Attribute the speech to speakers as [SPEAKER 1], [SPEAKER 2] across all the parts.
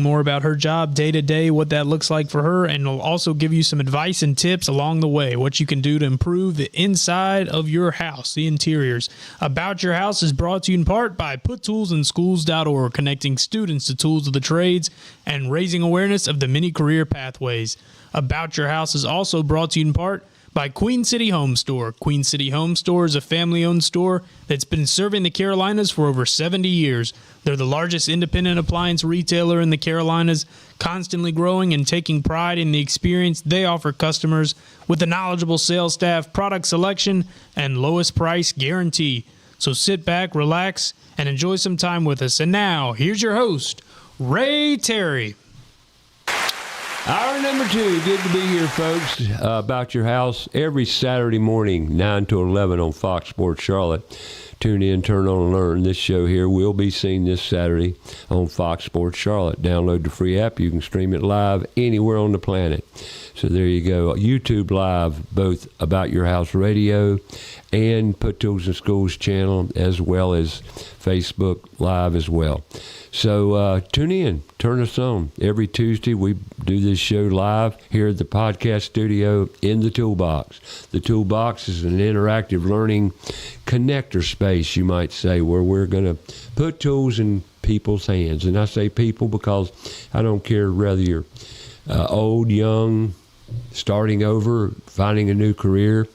[SPEAKER 1] more about her job day to day, what that looks like for her, and will also give you some advice and tips along the way, what you can do to improve the inside of your house, the interiors. About Your House is brought to you in part by PutToolsInSchools.org, connecting students to tools of the trades and raising awareness of the many career pathways. About Your House is also brought to you in part by Queen City Home Store. Queen City Home Store is a family-owned store that's been serving the Carolinas for over 70 years. They're the largest independent appliance retailer in the Carolinas, constantly growing and taking pride in the experience they offer customers with a knowledgeable sales staff, product selection, and lowest price guarantee. So sit back, relax, and enjoy some time with us. And now, here's your host, Ray Terry.
[SPEAKER 2] Hour number 2, good to be here, folks. About Your House, every Saturday morning, 9 to 11 on Fox Sports Charlotte. Tune in, turn on, and learn. This show here will be seen this Saturday on Fox Sports Charlotte. Download the free app. You can stream it live anywhere on the planet. So there you go. YouTube Live, both About Your House Radio and Put Tools in Schools channel, as well as Facebook Live as well. So tune in, turn us on. Every Tuesday we do this show live here at the podcast studio in the Toolbox. The Toolbox is an interactive learning connector space, you might say, where we're going to put tools in people's hands. And I say people because I don't care whether you're old, young, starting over, finding a new career,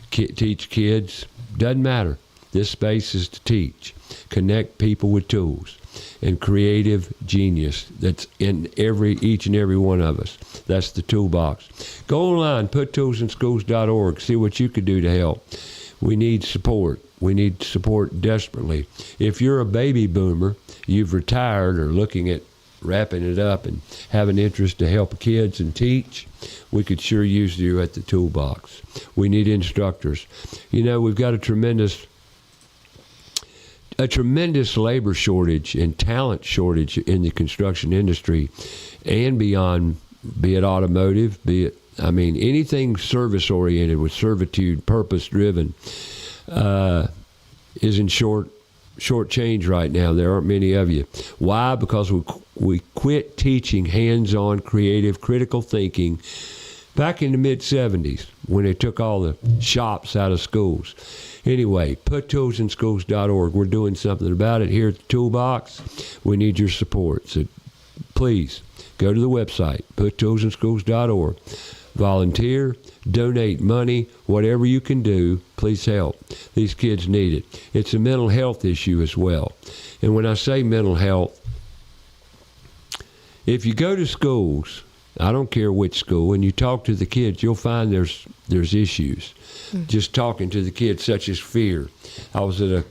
[SPEAKER 2] teach kids, doesn't matter. This space is to teach, connect people with tools and creative genius that's in each and every one of us. That's the Toolbox. Go online, PutToolsInSchools.org, see what you could do to help. We need support. We need support desperately. If you're a baby boomer, you've retired or looking at wrapping it up and have an interest to help kids and teach, we could sure use you at the Toolbox. We need instructors. You know, we've got a tremendous labor shortage and talent shortage in the construction industry and beyond, be it automotive, be it, anything service-oriented with servitude, purpose-driven, is in short change right now. There aren't many of you. Why? Because we quit teaching hands-on, creative, critical thinking back in the mid-'70s when they took all the shops out of schools. Anyway, PutToolsInSchools.org. We're doing something about it here at the Toolbox. We need your support. So please go to the website, PutToolsInSchools.org. Volunteer, donate money, whatever you can do, please help. These kids need it. It's a mental health issue as well. And when I say mental health, if you go to schools, I don't care which school, and you talk to the kids, you'll find there's issues. Mm-hmm. Just talking to the kids, such as fear. I was at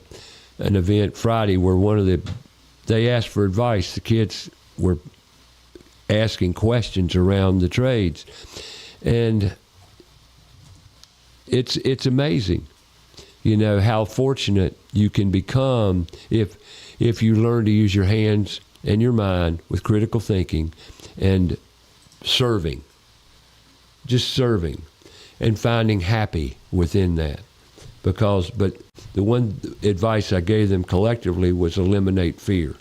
[SPEAKER 2] an event Friday where they asked for advice. The kids were asking questions around the trades. And it's amazing, you know, how fortunate you can become if you learn to use your hands and your mind with critical thinking and serving and finding happy within that. But the one advice I gave them collectively was eliminate fear,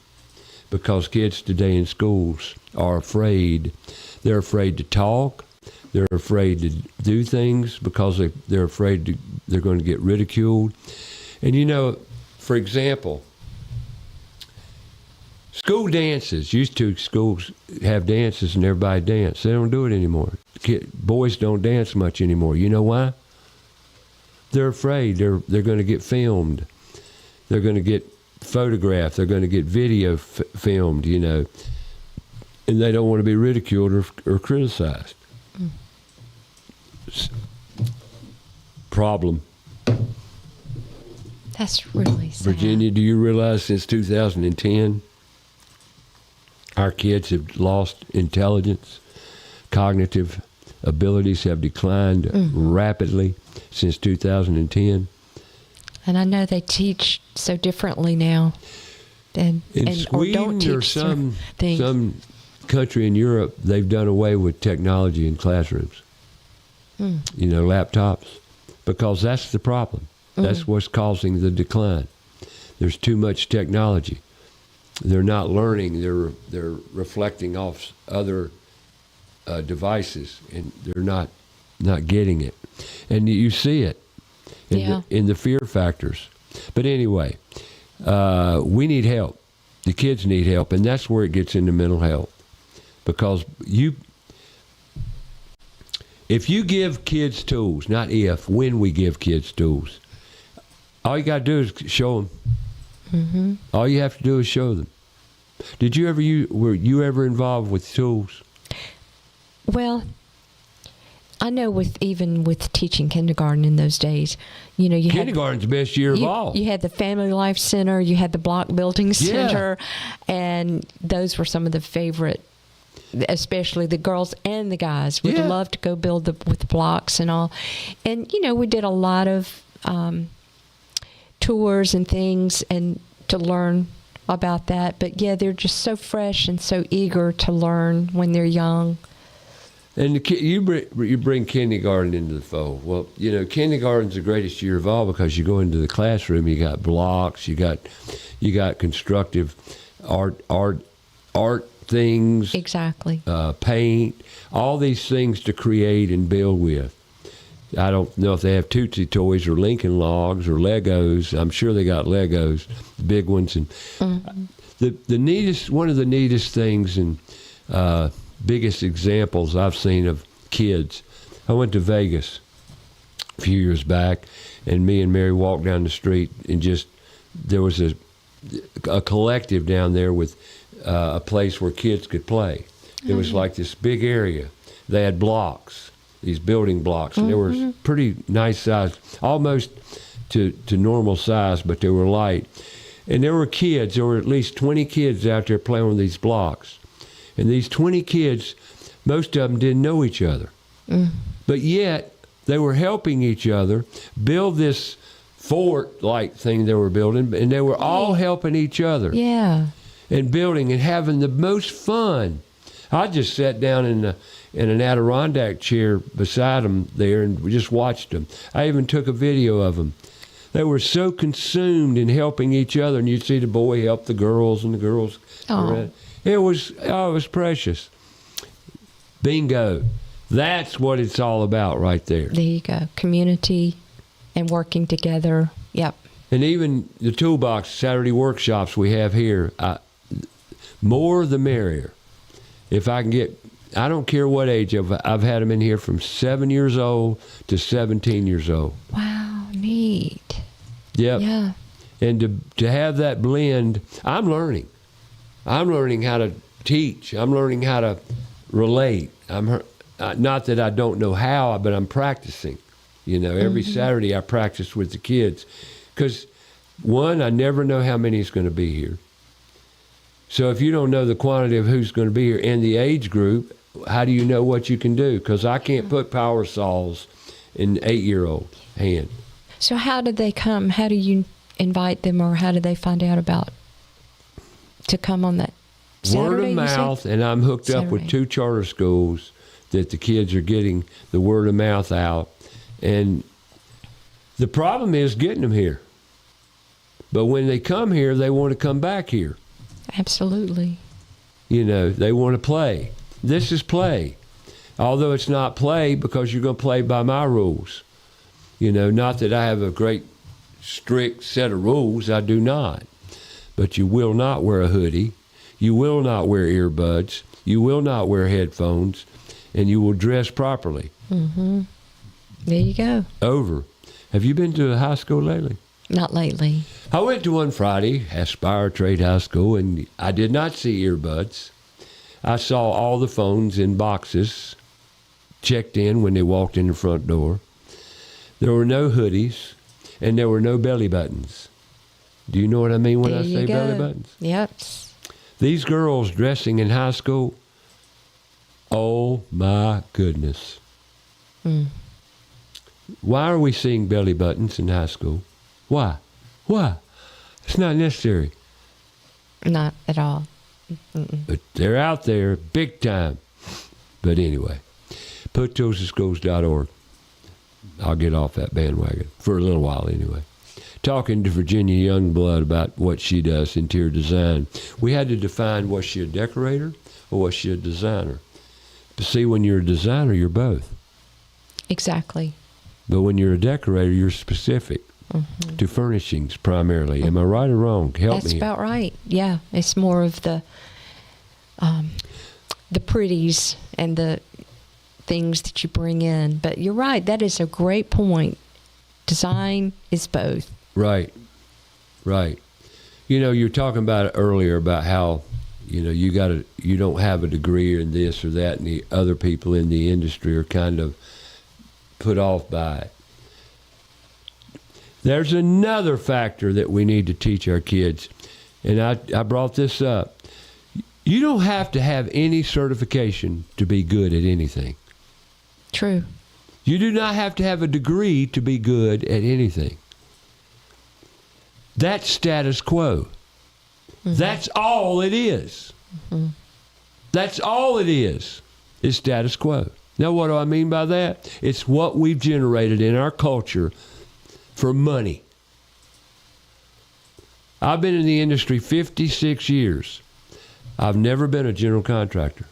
[SPEAKER 2] because kids today in schools are afraid. They're afraid to talk. They're afraid to do things because they're afraid they're going to get ridiculed. And, you know, for example, school dances. Schools have dances and everybody dance. They don't do it anymore. Boys don't dance much anymore. You know why? They're afraid. They're going to get filmed. They're going to get photographed. They're going to get video filmed, you know. And they don't want to be ridiculed or criticized. Mm. Problem.
[SPEAKER 3] That's really sad.
[SPEAKER 2] Virginia, do you realize since 2010, our kids have lost intelligence? Cognitive abilities have declined rapidly since 2010.
[SPEAKER 3] And I know they teach so differently now.
[SPEAKER 2] In Sweden
[SPEAKER 3] or don't teach
[SPEAKER 2] some country in Europe, they've done away with technology in classrooms. You know, laptops, because that's the problem. That's what's causing the decline. There's too much technology. they're not learning. They're reflecting off other devices, and they're not getting it. And you see it in the fear factors. But anyway, we need help. The kids need help, and that's where it gets into mental health. Because if you give kids tools, not if, when we give kids tools, all you got to do is show them. Mm-hmm. All you have to do is show them. Were you ever involved with tools?
[SPEAKER 3] Well, I know even with teaching kindergarten in those days, you
[SPEAKER 2] kindergarten's the best year of all.
[SPEAKER 3] You had the Family Life Center, you had the Block Building Center, and those were some of the favorite, especially the girls and the guys would love to go build with the blocks and all. And, we did a lot of tours and things and to learn about that. But, they're just so fresh and so eager to learn when they're young.
[SPEAKER 2] And you bring kindergarten into the fold. Well, kindergarten's the greatest year of all because you go into the classroom, you got blocks, you got constructive art things.
[SPEAKER 3] Exactly.
[SPEAKER 2] Paint, all these things to create and build with. I don't know if they have Tootsie Toys or Lincoln Logs or Legos. I'm sure they got Legos, the big ones. And one of the neatest things and biggest examples I've seen of kids. I went to Vegas a few years back, and me and Mary walked down the street, and there was a collective down there with a place where kids could play. It was like this big area. They had blocks, these building blocks, and they were pretty nice size, almost to normal size, but they were light. And there were at least 20 kids out there playing with these blocks. And these 20 kids, most of them didn't know each other. But yet, they were helping each other build this fort-like thing they were building, and they were all helping each other.
[SPEAKER 3] Yeah.
[SPEAKER 2] And building and having the most fun. I just sat down in an Adirondack chair beside them there and just watched them. I even took a video of them. They were so consumed in helping each other, and you'd see the boy help the girls, and the girls. It was precious. Bingo. That's what it's all about right there.
[SPEAKER 3] There you go. Community and working together. Yep.
[SPEAKER 2] And even the toolbox Saturday workshops we have here, more the merrier. If I can get, I don't care what age, I've had them in here from 7 years old to 17 years old.
[SPEAKER 3] Wow, neat.
[SPEAKER 2] Yep.
[SPEAKER 3] Yeah.
[SPEAKER 2] And to have that blend, I'm learning how to teach. I'm learning how to relate. Not that I don't know how, but I'm practicing. Every Saturday I practice with the kids. Because, one, I never know how many is going to be here. So if you don't know the quantity of who's going to be here and the age group, how do you know what you can do? Because I can't put power saws in an 8-year-old hand.
[SPEAKER 3] So how did they come? How do you invite them, or how did they find out to come on that Saturday?
[SPEAKER 2] Word of mouth, and I'm hooked up with 2 charter schools that the kids are getting the word of mouth out. And the problem is getting them here. But when they come here, they want to come back here.
[SPEAKER 3] Absolutely.
[SPEAKER 2] They want to play. This is play. Although it's not play because you're going to play by my rules. Not that I have a great strict set of rules. I do not. But you will not wear a hoodie. You will not wear earbuds. You will not wear headphones. And you will dress properly.
[SPEAKER 3] Mm-hmm. There you go.
[SPEAKER 2] Over. Have you been to a high school lately?
[SPEAKER 3] Not lately.
[SPEAKER 2] I went to one Friday, Aspire Trade High School, and I did not see earbuds. I saw all the phones in boxes, checked in when they walked in the front door. There were no hoodies, and there were no belly buttons. Do you know what I mean when I say belly buttons?
[SPEAKER 3] Yep.
[SPEAKER 2] These girls dressing in high school, oh my goodness. Why are we seeing belly buttons in high school? Why? It's not necessary.
[SPEAKER 3] Not at all.
[SPEAKER 2] But they're out there big time. But anyway, puttoolsschools.org. I'll get off that bandwagon for a little while anyway. talking to Virginia Youngblood about what she does, interior design. We had to define, was she a decorator or was she a designer? But see, when you're a designer, you're both.
[SPEAKER 3] Exactly.
[SPEAKER 2] But when you're a decorator, you're specific to furnishings primarily. Am I right or wrong? Help
[SPEAKER 3] That's
[SPEAKER 2] me.
[SPEAKER 3] about right. Yeah, it's more of the pretties and the things that you bring in. But you're right. That is a great point. Design is both.
[SPEAKER 2] Right. You know, you were talking about it earlier about how, you know, you don't have a degree in this or that, and the other people in the industry are kind of put off by it. There's another factor that we need to teach our kids, and I brought this up. You don't have to have any certification to be good at anything.
[SPEAKER 3] True.
[SPEAKER 2] You do not have to have a degree to be good at anything. That's status quo. That's all it is. That's all it is status quo. Now, what do I mean by that? It's what we've generated in our culture for money. I've been in the industry 56 years. I've never been a general contractor.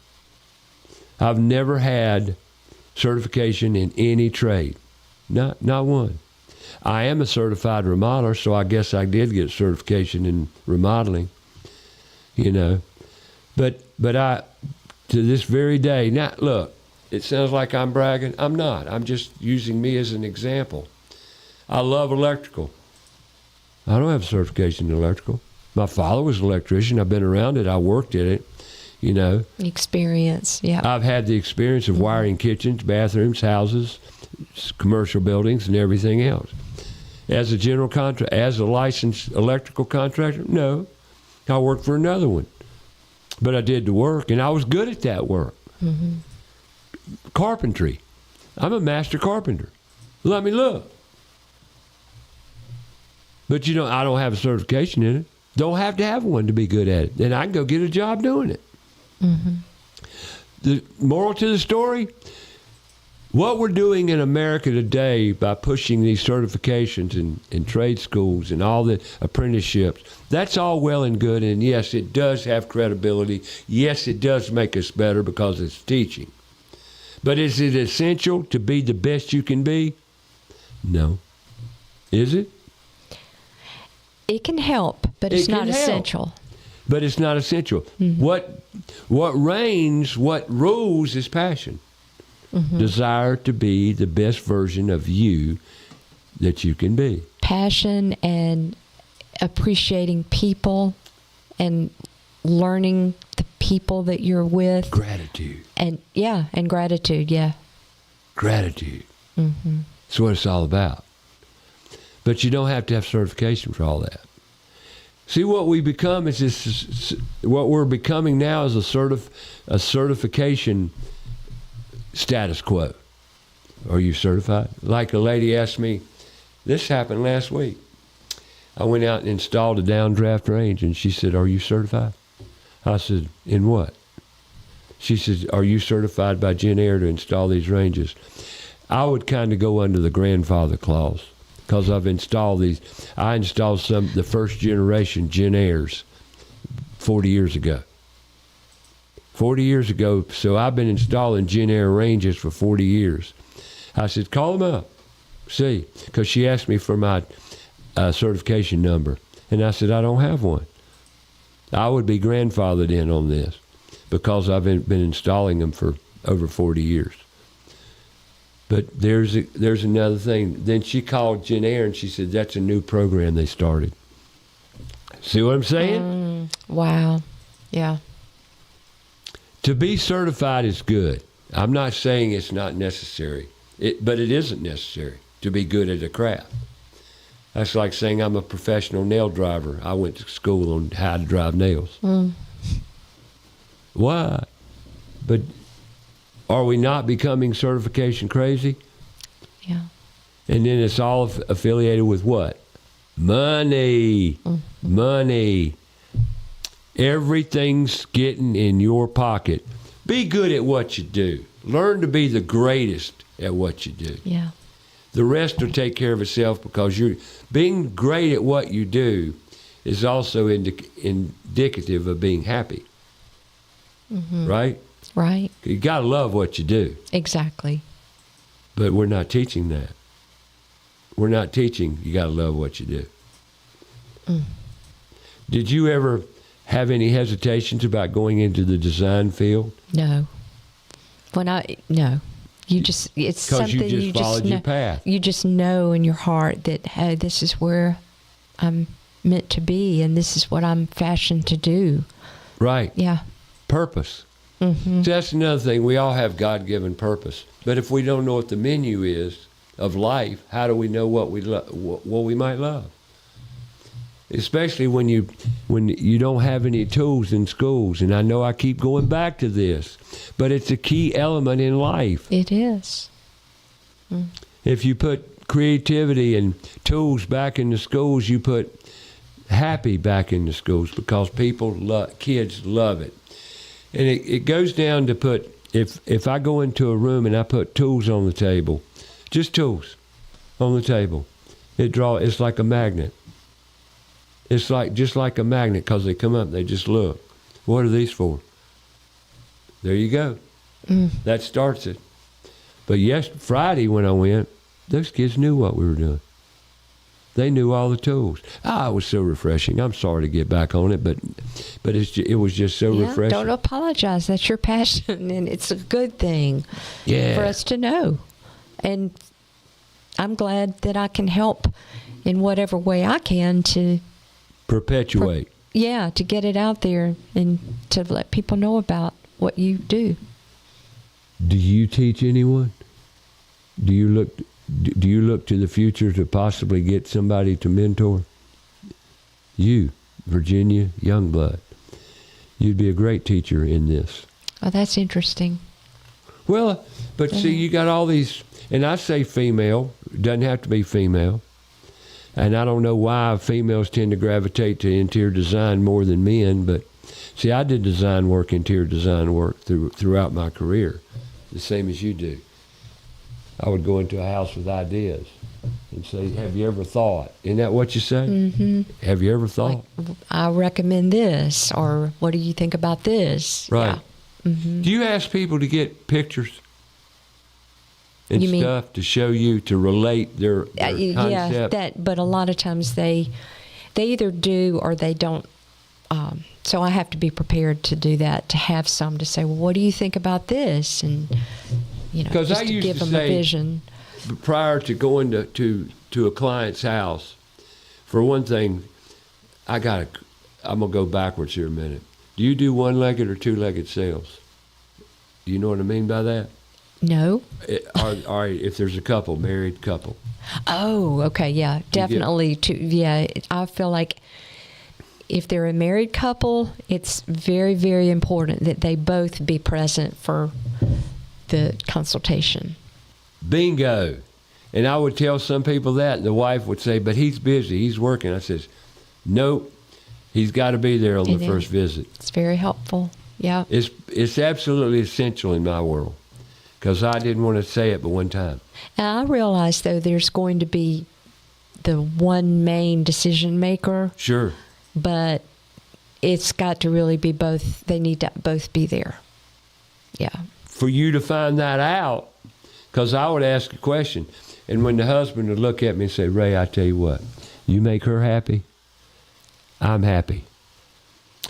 [SPEAKER 2] I've never had certification in any trade. Not one. I am a certified remodeler, so I guess I did get certification in remodeling, you know. But I, to this very day, now look, it sounds like I'm bragging. I'm not. I'm just using me as an example. I love electrical. I don't have a certification in electrical. My father was an electrician. I've been around it. I worked at it, you know.
[SPEAKER 3] Experience, yeah.
[SPEAKER 2] I've had the experience of wiring kitchens, bathrooms, houses, commercial buildings, and everything else. As a general contractor, as a licensed electrical contractor, no. I worked for another one. But I did the work, and I was good at that work. Carpentry. I'm a master carpenter. Let me look. But, you know, I don't have a certification in it. Don't have to have one to be good at it. And I can go get a job doing it. The moral to the story, what we're doing in America today by pushing these certifications in trade schools and all the apprenticeships, that's all well and good. And yes, it does have credibility. Yes, it does make us better because it's teaching. But is it essential to be the best you can be? No. Is it?
[SPEAKER 3] It can help, but it's not essential.
[SPEAKER 2] But it's not essential. What reigns, what rules is passion. Desire to be the best version of you that you can be.
[SPEAKER 3] Passion and appreciating people and learning the people that you're with.
[SPEAKER 2] Gratitude.
[SPEAKER 3] And gratitude, yeah. Gratitude.
[SPEAKER 2] That's what it's all about. But you don't have to have certification for all that. See, what we become is this. What we're becoming now is a certification status quo. Are you certified? Like a lady asked me, this happened last week. I went out and installed a downdraft range, and she said, "Are you certified?" I said, "In what?" She said, "Are you certified by Jen Air to install these ranges?" I would kind of go under the grandfather clause. Because I've installed these. I installed the first generation Jen Airs 40 years ago. 40 years ago, so I've been installing Jen Air ranges for 40 years. I said, call them up, see, because she asked me for my certification number. And I said, I don't have one. I would be grandfathered in on this because I've been installing them for over 40 years. But there's another thing. Then she called Jen Air and she said, that's a new program they started. See what I'm saying?
[SPEAKER 3] Wow. Yeah.
[SPEAKER 2] To be certified is good. I'm not saying it's not necessary, but it isn't necessary to be good at a craft. That's like saying I'm a professional nail driver. I went to school on how to drive nails. Why? But are we not becoming certification crazy?
[SPEAKER 3] Yeah.
[SPEAKER 2] And then it's all affiliated with what? Money. Money. Everything's getting in your pocket. Be good at what you do. Learn to be the greatest at what you do.
[SPEAKER 3] Yeah.
[SPEAKER 2] The rest will take care of itself, because you're being great at what you do is also indicative of being happy.
[SPEAKER 3] Mm-hmm.
[SPEAKER 2] Right?
[SPEAKER 3] Right.
[SPEAKER 2] You got to love what you do.
[SPEAKER 3] Exactly.
[SPEAKER 2] But we're not teaching that. We're not teaching you got to love what you do.
[SPEAKER 3] Mm.
[SPEAKER 2] Did you ever have any hesitations about going into the design field?
[SPEAKER 3] No. No. It's something
[SPEAKER 2] you just followed your path.
[SPEAKER 3] You just know in your heart that, hey, this is where I'm meant to be, and this is what I'm fashioned to do.
[SPEAKER 2] Right.
[SPEAKER 3] Yeah.
[SPEAKER 2] Purpose.
[SPEAKER 3] Mm-hmm.
[SPEAKER 2] So that's another thing. We all have God-given purpose. But if we don't know what the menu is of life, how do we know what we might love? Especially when you don't have any tools in schools. And I know I keep going back to this, but it's a key element in life.
[SPEAKER 3] It is. Mm.
[SPEAKER 2] If you put creativity and tools back in the schools, you put happy back in the schools, because kids love it. And it goes down to put, if I go into a room and I put tools on the table, just tools on the table, it's like a magnet. It's just like a magnet, because they come up and they just look. What are these for? There you go. Mm. That starts it. But Friday when I went, those kids knew what we were doing. They knew all the tools. It was so refreshing. I'm sorry to get back on it, but it was just so refreshing.
[SPEAKER 3] Don't apologize. That's your passion, and it's a good thing for us to know. And I'm glad that I can help in whatever way I can to
[SPEAKER 2] perpetuate.
[SPEAKER 3] To get it out there and to let people know about what you do.
[SPEAKER 2] Do you teach anyone? Do you look to the future to possibly get somebody to mentor? You, Virginia Youngblood. You'd be a great teacher in this.
[SPEAKER 3] Oh, that's interesting.
[SPEAKER 2] Well, but see, you got all these, and I say female, doesn't have to be female. And I don't know why females tend to gravitate to interior design more than men, but see, I did interior design work throughout my career, the same as you do. I would go into a house with ideas and say, have you ever thought? Isn't that what you say?
[SPEAKER 3] Mm-hmm.
[SPEAKER 2] Have you ever thought?
[SPEAKER 3] Like, I recommend this, or what do you think about this?
[SPEAKER 2] Right.
[SPEAKER 3] Yeah. Mm-hmm.
[SPEAKER 2] Do you ask people to get pictures and stuff to show you, to relate their concept?
[SPEAKER 3] Yeah, but a lot of times they either do or they don't. So I have to be prepared to do that, to have some to say, well, what do you think about this? And, just to give them a vision.
[SPEAKER 2] Prior to going to a client's house, for one thing, I'm going to go backwards here a minute. Do you do one-legged or two-legged sales? Do you know what I mean by that?
[SPEAKER 3] No.
[SPEAKER 2] Or if there's a married couple.
[SPEAKER 3] Oh, okay, yeah, definitely. I feel like if they're a married couple, it's very, very important that they both be present for the consultation.
[SPEAKER 2] Bingo. And I would tell some people that, and the wife would say, but he's busy, he's working. I says, nope, he's got to be there on the first visit.
[SPEAKER 3] It's very helpful, yeah.
[SPEAKER 2] It's absolutely essential in my world, because I didn't want to say it but one time.
[SPEAKER 3] And I realize, though, there's going to be the one main decision maker.
[SPEAKER 2] Sure.
[SPEAKER 3] But it's got to really be both. They need to both be there. Yeah.
[SPEAKER 2] For you to find that out, because I would ask a question, and when the husband would look at me and say, Ray, I tell you what, you make her happy, I'm happy.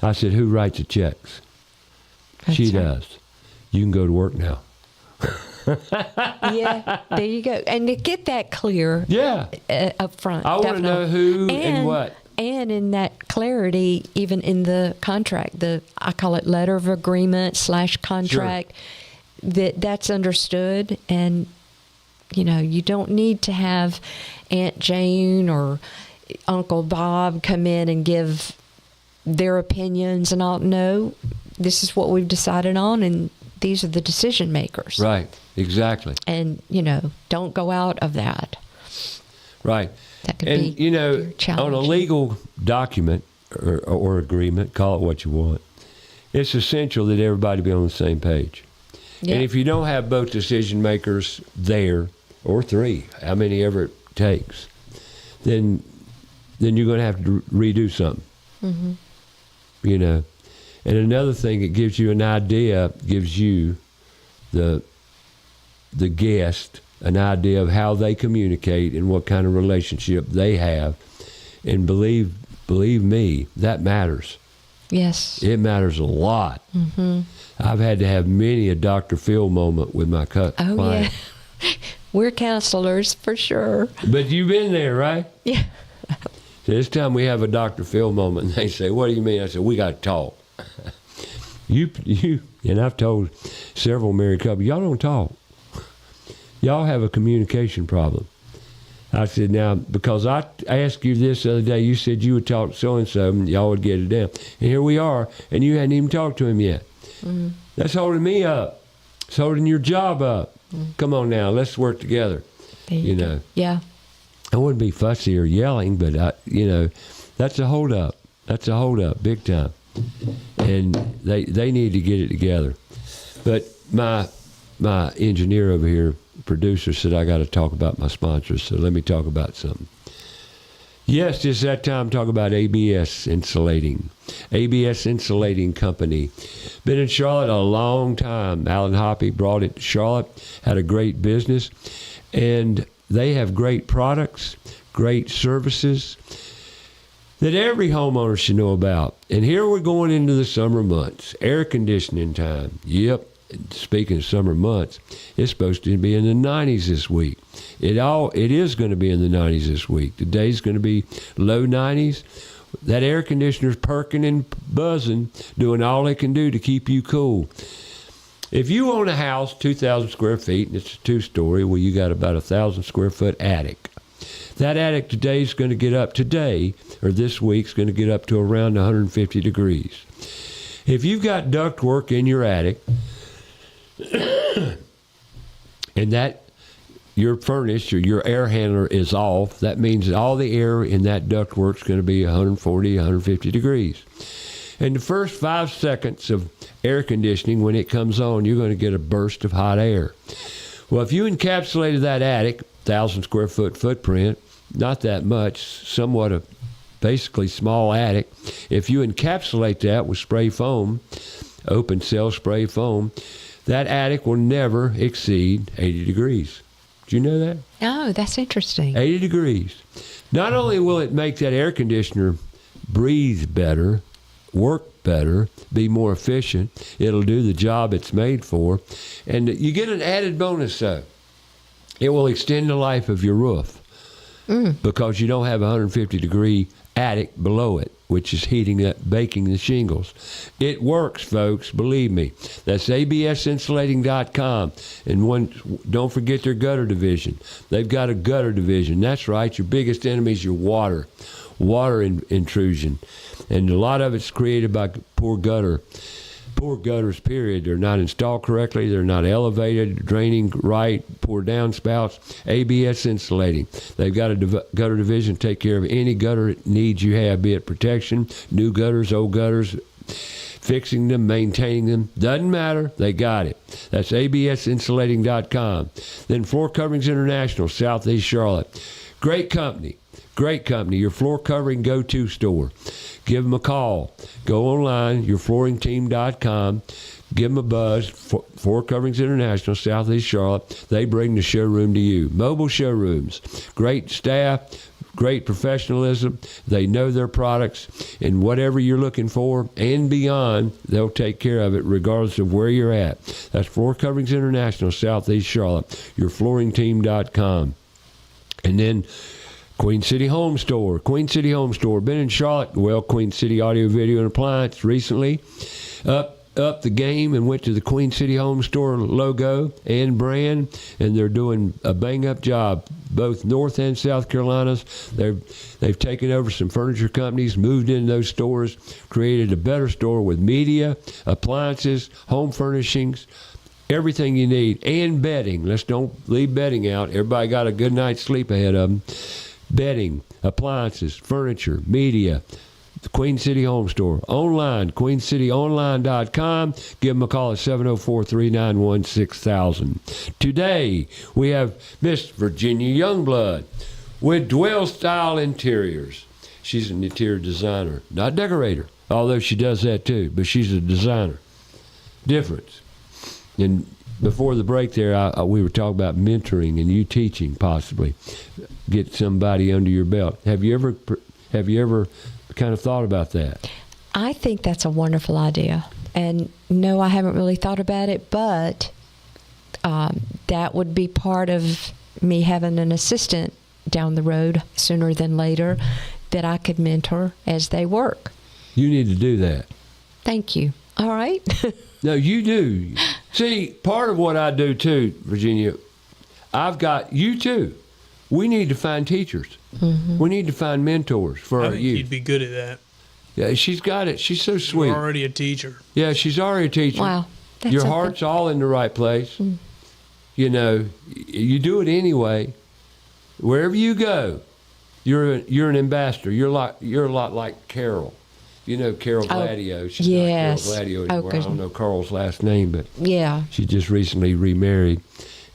[SPEAKER 2] I said, who writes the checks? She does. You can go to work now.
[SPEAKER 3] Yeah, there you go. And to get that clear up front.
[SPEAKER 2] I want to know who and what.
[SPEAKER 3] And in that clarity, even in the contract, I call it letter of agreement / contract, that's understood. And, you don't need to have Aunt Jane or Uncle Bob come in and give their opinions and all. No, this is what we've decided on, and these are the decision makers.
[SPEAKER 2] Right, exactly.
[SPEAKER 3] And, don't go out of that.
[SPEAKER 2] Right.
[SPEAKER 3] That could be
[SPEAKER 2] on a legal document or agreement, call it what you want, it's essential that everybody be on the same page. Yeah. And if you don't have both decision makers there, or 3, how many ever it takes, then you're going to have to redo something. Mm-hmm. You know. And another thing, it gives you an idea, gives you the guest an idea of how they communicate and what kind of relationship they have. And believe me, that matters.
[SPEAKER 3] Yes.
[SPEAKER 2] It matters a lot. Mm-hmm. I've had to have many a Dr. Phil moment with my client.
[SPEAKER 3] Yeah. We're counselors for sure.
[SPEAKER 2] But you've been there, right?
[SPEAKER 3] Yeah.
[SPEAKER 2] So this time we have a Dr. Phil moment, and they say, "What do you mean?" I said, "We got to talk." You, and I've told several married couples, y'all don't talk. Y'all have a communication problem. I said, now, because I asked you this the other day, you said you would talk to so-and-so, and y'all would get it down. And here we are, and you hadn't even talked to him yet. Mm-hmm. That's holding me up. It's holding your job up. Mm-hmm. Come on now, let's work together. You know.
[SPEAKER 3] Yeah.
[SPEAKER 2] I wouldn't be fussy or yelling, but, that's a hold up. That's a hold up, big time. And they need to get it together. But my engineer over here, producer, said I got to talk about my sponsors, so let me talk about something. Yes, it's that time to talk about ABS Insulating. ABS Insulating Company. Been in Charlotte a long time. Alan Hoppy brought it to Charlotte, had a great business, and they have great products, great services that every homeowner should know about. And here we're going into the summer months, air conditioning time. Yep. Speaking of summer months, it's supposed to be in the 90s this week. It is going to be in the 90s this week. Today's going to be low 90s. That air conditioner's perking and buzzing, doing all it can do to keep you cool. If you own a house, 2,000 square feet, and it's a 2-story, well, you got about 1,000 square foot attic. That attic today's going to get up today, or this week's going to get up to around 150 degrees. If you've got ductwork in your attic, and that your furnace or your air handler is off, that means that all the air in that ductwork is going to be 140, 150 degrees. And the first 5 seconds of air conditioning, when it comes on, you're going to get a burst of hot air. Well, if you encapsulated that attic, 1,000 square foot footprint, not that much, somewhat a basically small attic, if you encapsulate that with spray foam, open cell spray foam, that attic will never exceed 80 degrees. Did you know that?
[SPEAKER 3] Oh, that's interesting.
[SPEAKER 2] 80 degrees. Not only will it make that air conditioner breathe better, work better, be more efficient, it'll do the job it's made for, and you get an added bonus though. It will extend the life of your roof because you don't have a 150 degree attic below it, which is heating up, baking the shingles. It works, folks, believe me. That's absinsulating.com. And don't forget their gutter division. They've got a gutter division. That's right, your biggest enemy is your water intrusion. And a lot of it's created by poor gutters, period. They're not installed correctly. They're not elevated, draining right, poor downspouts. ABS Insulating. They've got a gutter division to take care of any gutter needs you have, be it protection, new gutters, old gutters, fixing them, maintaining them. Doesn't matter. They got it. That's absinsulating.com. Then Floor Coverings International, Southeast Charlotte. Great company. Great company, your floor covering go-to store. Give them a call. Go online, yourflooringteam.com. Give them a buzz. Floor Coverings International, Southeast Charlotte. They bring the showroom to you. Mobile showrooms. Great staff, great professionalism. They know their products. And whatever you're looking for and beyond, they'll take care of it regardless of where you're at. That's Floor Coverings International, Southeast Charlotte. Yourflooringteam.com. And then Queen City Home Store. Queen City Home Store. Been in Charlotte. Well, Queen City Audio, Video, and Appliance recently. Up the game and went to the Queen City Home Store logo and brand, and they're doing a bang-up job. Both North and South Carolinas. They've taken over some furniture companies, moved into those stores, created a better store with media, appliances, home furnishings, everything you need, and bedding. Let's don't leave bedding out. Everybody got a good night's sleep ahead of them. Bedding, appliances, furniture, media, The Queen City Home Store. Online, queencityonline.com. Give them a call at 704-391-6000. Today, we have Miss Virginia Youngblood with Dwell Style Interiors. She's an interior designer, not decorator, although she does that too, but she's a designer. Difference. And before the break there, we were talking about mentoring and you teaching, possibly. Get somebody under your belt. Have you ever kind of thought about that?
[SPEAKER 3] I think that's a wonderful idea. And no, I haven't really thought about it, but that would be part of me having an assistant down the road sooner than later that I could mentor as they work.
[SPEAKER 2] You need to do that.
[SPEAKER 3] Thank you. All right.
[SPEAKER 2] No, you do. See, part of what I do too, Virginia, I've got you too. We need to find teachers. Mm-hmm. We need to find mentors for our youth.
[SPEAKER 1] You'd be good at that.
[SPEAKER 2] Yeah, she's got it. She's so sweet.
[SPEAKER 1] You're already a teacher.
[SPEAKER 2] Yeah, she's already a teacher.
[SPEAKER 3] Wow.
[SPEAKER 2] Your heart's all in the right place. Mm. You know, you do it anyway. Wherever you go, you're an ambassador. You're a lot like Carol. You know Carol Gladio. She's not Carol Gladio anymore. I don't know Carl's last name, but
[SPEAKER 3] yeah,
[SPEAKER 2] she just recently remarried.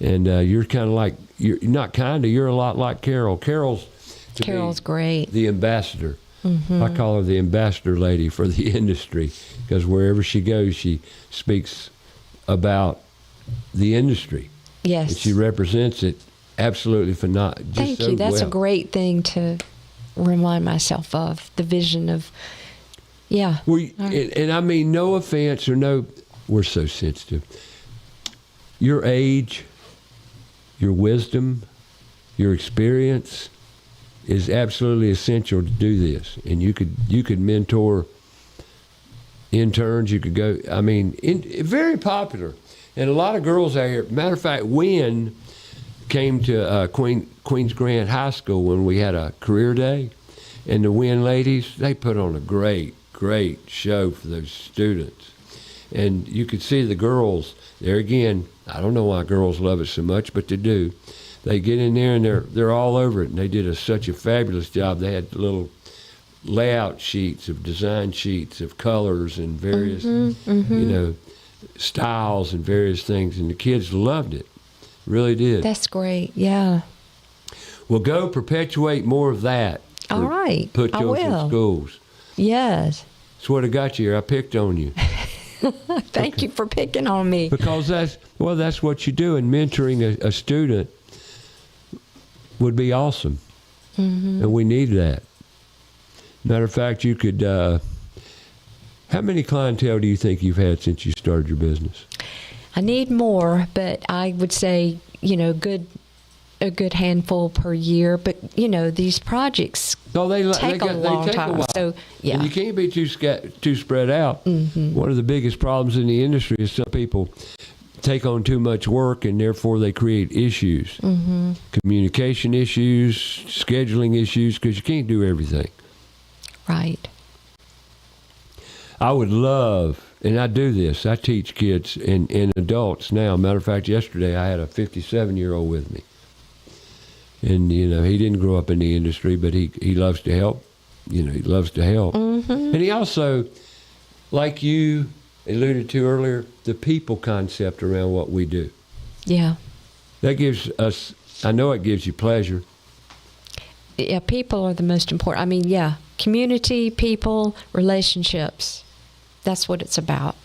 [SPEAKER 2] And you're kind of like, you're a lot like Carol. Carol's
[SPEAKER 3] great.
[SPEAKER 2] The ambassador.
[SPEAKER 3] Mm-hmm.
[SPEAKER 2] I call her the ambassador lady for the industry because wherever she goes, she speaks about the industry.
[SPEAKER 3] Yes.
[SPEAKER 2] And she represents it absolutely phenomenal.
[SPEAKER 3] Thank you. That's a great thing to remind myself of, the vision of, yeah.
[SPEAKER 2] Well, and I mean, no offense we're so sensitive. Your age, your wisdom, your experience is absolutely essential to do this. And you could mentor interns. You could go. I mean, very popular, and a lot of girls out here. Matter of fact, Wynn came to Queens Grant High School when we had a career day, and the Wynn ladies, they put on a great show for those students, and you could see the girls there again. I don't know why girls love it so much, but they do. They get in there and they're all over it, and they did such a fabulous job. They had little layout sheets of design sheets of colors and various, styles and various things, and the kids loved it. Really did.
[SPEAKER 3] That's great. Yeah.
[SPEAKER 2] Well, go perpetuate more of that.
[SPEAKER 3] All right.
[SPEAKER 2] Put those in schools.
[SPEAKER 3] Yes.
[SPEAKER 2] That's what I got you here. I picked on you.
[SPEAKER 3] Thank you for picking on me.
[SPEAKER 2] Because that's what you do, and mentoring a student would be awesome. Mm-hmm. And we need that. Matter of fact, you could, how many clientele do you think you've had since you started your business?
[SPEAKER 3] I need more, but I would say, a good handful per year. But, these projects take a long time. So, yeah.
[SPEAKER 2] And you can't be too spread out.
[SPEAKER 3] Mm-hmm.
[SPEAKER 2] One of the biggest problems in the industry is some people take on too much work, and therefore they create issues.
[SPEAKER 3] Mm-hmm.
[SPEAKER 2] Communication issues, scheduling issues, because you can't do everything.
[SPEAKER 3] Right.
[SPEAKER 2] I would love, and I do this, I teach kids and adults now. Matter of fact, yesterday I had a 57-year-old with me. And, he didn't grow up in the industry, but he loves to help. He loves to help.
[SPEAKER 3] Mm-hmm.
[SPEAKER 2] And he also, like you alluded to earlier, the people concept around what we do.
[SPEAKER 3] Yeah.
[SPEAKER 2] That gives us, I know it gives you pleasure.
[SPEAKER 3] Yeah, people are the most important. I mean, yeah, community, people, relationships. That's what it's about.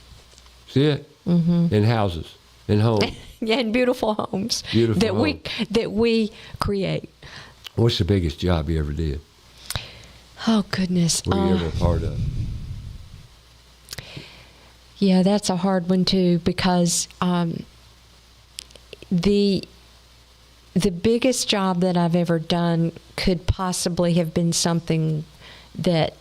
[SPEAKER 2] See it?
[SPEAKER 3] Mm-hmm.
[SPEAKER 2] And houses and homes.
[SPEAKER 3] Yeah, and beautiful homes.
[SPEAKER 2] Beautiful homes.
[SPEAKER 3] That we create.
[SPEAKER 2] What's the biggest job you ever did?
[SPEAKER 3] Oh, goodness.
[SPEAKER 2] Were you ever a part of?
[SPEAKER 3] Yeah, that's a hard one too, because the biggest job that I've ever done could possibly have been something that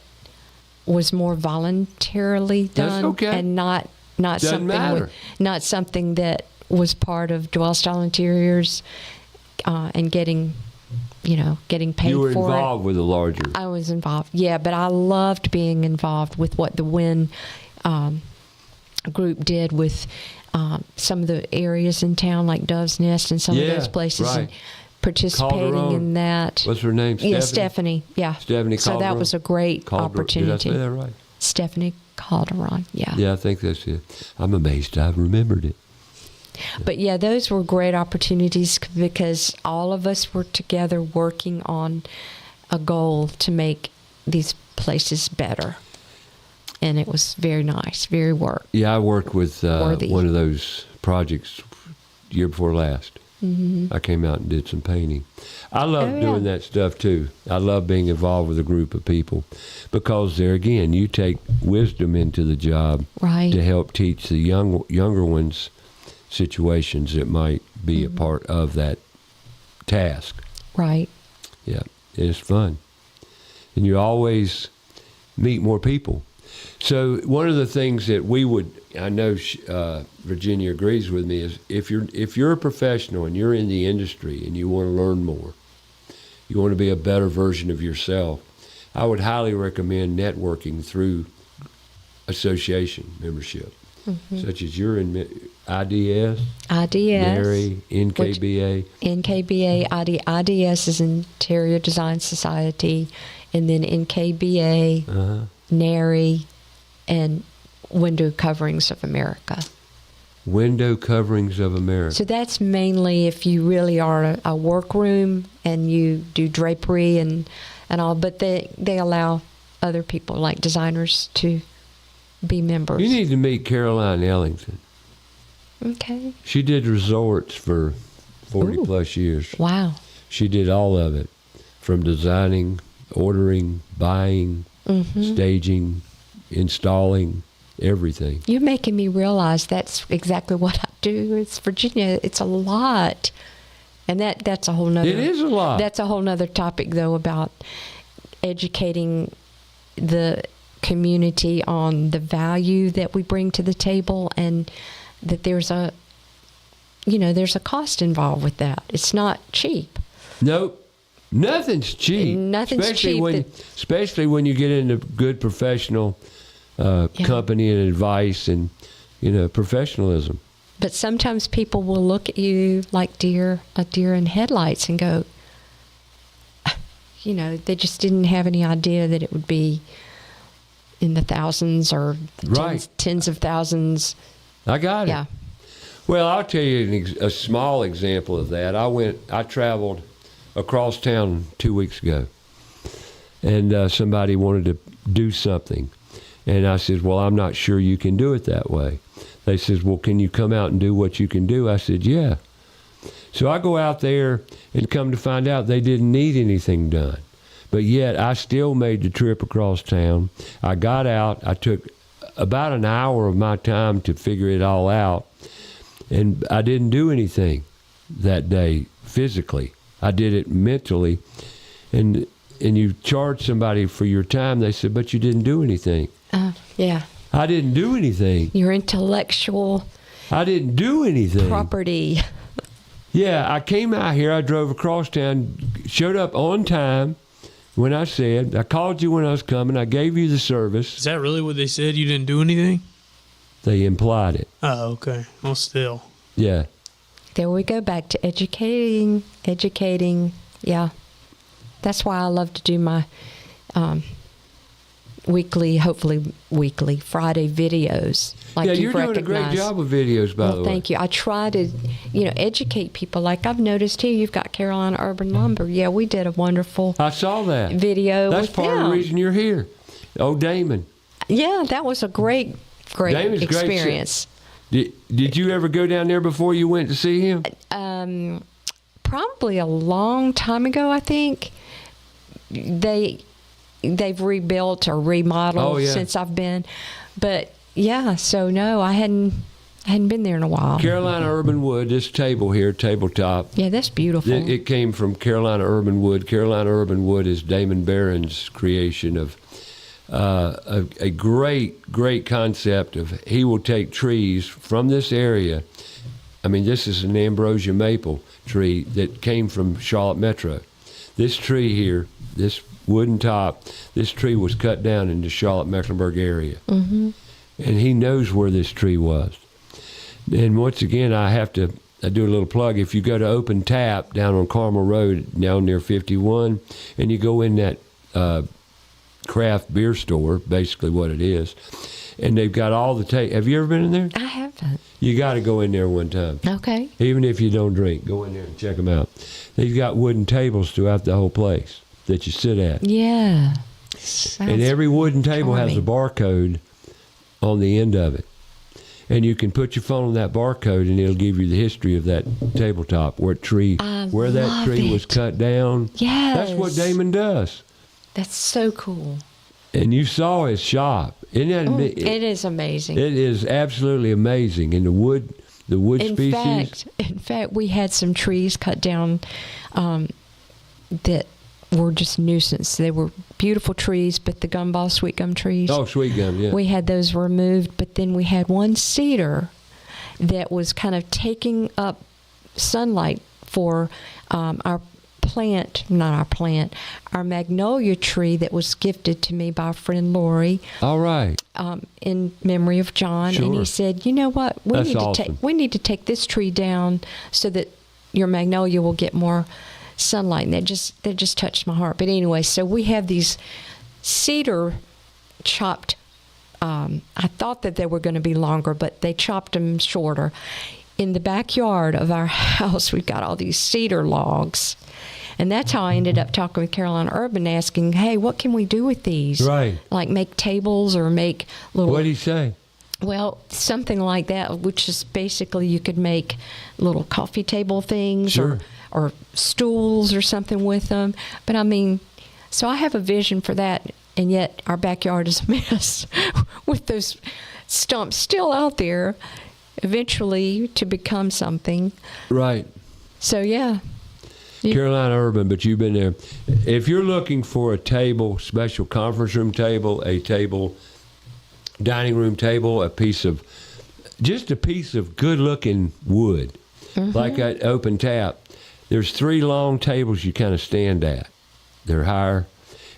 [SPEAKER 3] was more voluntarily done.
[SPEAKER 2] That's okay.
[SPEAKER 3] And not
[SPEAKER 2] Doesn't
[SPEAKER 3] something
[SPEAKER 2] matter.
[SPEAKER 3] not something that was part of Dwell Style Interiors and getting paid for it.
[SPEAKER 2] You were involved with the larger.
[SPEAKER 3] I was involved, yeah, but I loved being involved with what the Wynn group did with some of the areas in town, like Dove's Nest and some of those places.
[SPEAKER 2] Right.
[SPEAKER 3] participating
[SPEAKER 2] Calderon?
[SPEAKER 3] in that.
[SPEAKER 2] What's her name?
[SPEAKER 3] Yeah, Stephanie. Yeah.
[SPEAKER 2] Stephanie
[SPEAKER 3] So that
[SPEAKER 2] Calderon?
[SPEAKER 3] was a great opportunity.
[SPEAKER 2] Did I say that right?
[SPEAKER 3] Stephanie Calderon. Yeah.
[SPEAKER 2] Yeah, I think that's it. I'm amazed I've remembered it.
[SPEAKER 3] But yeah, those were great opportunities because all of us were together working on a goal to make these places better. And it was very nice, very work.
[SPEAKER 2] Yeah, I worked with
[SPEAKER 3] Worthy.
[SPEAKER 2] one of those projects year before last.
[SPEAKER 3] Mm-hmm.
[SPEAKER 2] I came out and did some painting. I love doing that stuff too. I love being involved with a group of people because there again, you take wisdom into the job
[SPEAKER 3] Right.
[SPEAKER 2] to help teach the younger ones situations that might be a part of that task.
[SPEAKER 3] Right.
[SPEAKER 2] Yeah, it's fun. And you always meet more people. So one of the things that we would, I know Virginia agrees with me, is if you're a professional and you're in the industry and you want to learn more, you want to be a better version of yourself, I would highly recommend networking through association membership, such as you're in IDS, NARI, NKBA.
[SPEAKER 3] NKBA, IDS is Interior Design Society, and then NKBA, NARI, and Window Coverings of America.
[SPEAKER 2] Window Coverings of America.
[SPEAKER 3] So that's mainly if you really are a workroom and you do drapery and all, but they allow other people like designers to be members.
[SPEAKER 2] You need to meet Caroline Ellington.
[SPEAKER 3] Okay.
[SPEAKER 2] She did resorts for 40
[SPEAKER 3] Ooh.
[SPEAKER 2] plus years.
[SPEAKER 3] Wow.
[SPEAKER 2] She did all of it, from designing, ordering, buying, staging, installing, everything.
[SPEAKER 3] You're making me realize that's exactly what I do. It's Virginia. It's a lot. And that's a whole nother.
[SPEAKER 2] It is a lot.
[SPEAKER 3] That's a whole nother topic, though, about educating the community on the value that we bring to the table, and that there's a cost involved with that. It's not cheap.
[SPEAKER 2] Nope. Nothing's cheap.
[SPEAKER 3] Nothing's cheap.
[SPEAKER 2] Especially when you get into good professional company and advice and, professionalism.
[SPEAKER 3] But sometimes people will look at you like a deer in headlights and go, they just didn't have any idea that it would be in the thousands or tens of thousands.
[SPEAKER 2] I got it.
[SPEAKER 3] Yeah.
[SPEAKER 2] Well, I'll tell you a small example of that. I traveled across town 2 weeks ago, and somebody wanted to do something. And I said, well, I'm not sure you can do it that way. They says, well, can you come out and do what you can do? I said, yeah. So I go out there and come to find out they didn't need anything done. But yet I still made the trip across town. I got out. I took about an hour of my time to figure it all out. And I didn't do anything that day physically. I did it mentally. And you charge somebody for your time, they said, but you didn't do anything.
[SPEAKER 3] Yeah.
[SPEAKER 2] I didn't do anything.
[SPEAKER 3] Your intellectual
[SPEAKER 2] I didn't do anything.
[SPEAKER 3] property.
[SPEAKER 2] Yeah, I came out here, I drove across town, showed up on time when I said, I called you when I was coming, I gave you the service.
[SPEAKER 1] Is that really what they said? You didn't do anything?
[SPEAKER 2] They implied it.
[SPEAKER 1] Oh, okay. Well, still.
[SPEAKER 2] Yeah.
[SPEAKER 3] There we go, back to educating. Yeah. That's why I love to do my hopefully weekly Friday videos. Like
[SPEAKER 2] yeah,
[SPEAKER 3] you've
[SPEAKER 2] you're doing a great job with videos, by the way.
[SPEAKER 3] Thank you. I try to, educate people. Like I've noticed here, you've got Carolina Urban Lumber. Yeah, we did a wonderful
[SPEAKER 2] I saw that
[SPEAKER 3] video.
[SPEAKER 2] That's
[SPEAKER 3] with
[SPEAKER 2] part of
[SPEAKER 3] them.
[SPEAKER 2] the reason you're here. Oh, Damon.
[SPEAKER 3] Yeah, that was a great
[SPEAKER 2] Damon's
[SPEAKER 3] experience.
[SPEAKER 2] Did you ever go down there before you went to see him?
[SPEAKER 3] Probably a long time ago, I think. They've rebuilt or remodeled since I've been. But yeah, so no, I hadn't been there in a while.
[SPEAKER 2] Carolina Urban Wood, this table here, tabletop.
[SPEAKER 3] Yeah, that's beautiful.
[SPEAKER 2] It came from Carolina Urban Wood. Carolina Urban Wood is Damon Barron's creation of a great concept of he will take trees from this area. I mean, this is an ambrosia maple tree that came from Charlotte Metro. This tree here, this wooden top, this tree was cut down in the Charlotte-Mecklenburg area. Mm-hmm. And he knows where this tree was. And once again, I have to I do a little plug. If you go to Open Tap down on Carmel Road, down near 51, and you go in that craft beer store, basically what it is, and they've got all the have you ever been in there?
[SPEAKER 3] I haven't.
[SPEAKER 2] You got to go in there one time.
[SPEAKER 3] Okay.
[SPEAKER 2] Even if you don't drink, go in there and check them out. They've got wooden tables throughout the whole place that you sit at.
[SPEAKER 3] Yeah.
[SPEAKER 2] And every wooden table has a barcode on the end of it. And you can put your phone on that barcode, and it'll give you the history of that tabletop, where that tree was cut down.
[SPEAKER 3] Yes.
[SPEAKER 2] That's what Damon does.
[SPEAKER 3] That's so cool.
[SPEAKER 2] And you saw his shop. Isn't that
[SPEAKER 3] it is amazing.
[SPEAKER 2] It is absolutely amazing. And the wood species.
[SPEAKER 3] In fact, we had some trees cut down that were just nuisance. They were beautiful trees, but the gumball sweet gum trees.
[SPEAKER 2] Oh, sweet gum, yeah.
[SPEAKER 3] We had those removed, but then we had one cedar that was kind of taking up sunlight for our magnolia tree that was gifted to me by a friend, Lori.
[SPEAKER 2] All right.
[SPEAKER 3] In memory of John.
[SPEAKER 2] Sure.
[SPEAKER 3] And he said, you know what? We need to take this tree down so that your magnolia will get more sunlight. And that just touched my heart. But anyway, so we have these cedar chopped. I thought that they were going to be longer, but they chopped them shorter. In the backyard of our house, we've got all these cedar logs. And that's how I ended up talking with Carolina Urban, asking, hey, what can we do with these?
[SPEAKER 2] Right.
[SPEAKER 3] Like make tables or make little...
[SPEAKER 2] What did he say?
[SPEAKER 3] Well, something like that, which is basically you could make little coffee table things.
[SPEAKER 2] Sure.
[SPEAKER 3] Or stools or something with them. But I mean, so I have a vision for that, and yet our backyard is a mess with those stumps still out there, eventually to become something.
[SPEAKER 2] Right.
[SPEAKER 3] So, yeah.
[SPEAKER 2] Carolina Urban, but you've been there. If you're looking for a table, special conference room table, a table, dining room table, a piece of good-looking wood, like at Open Tap, there's 3 long tables you kind of stand at. They're higher,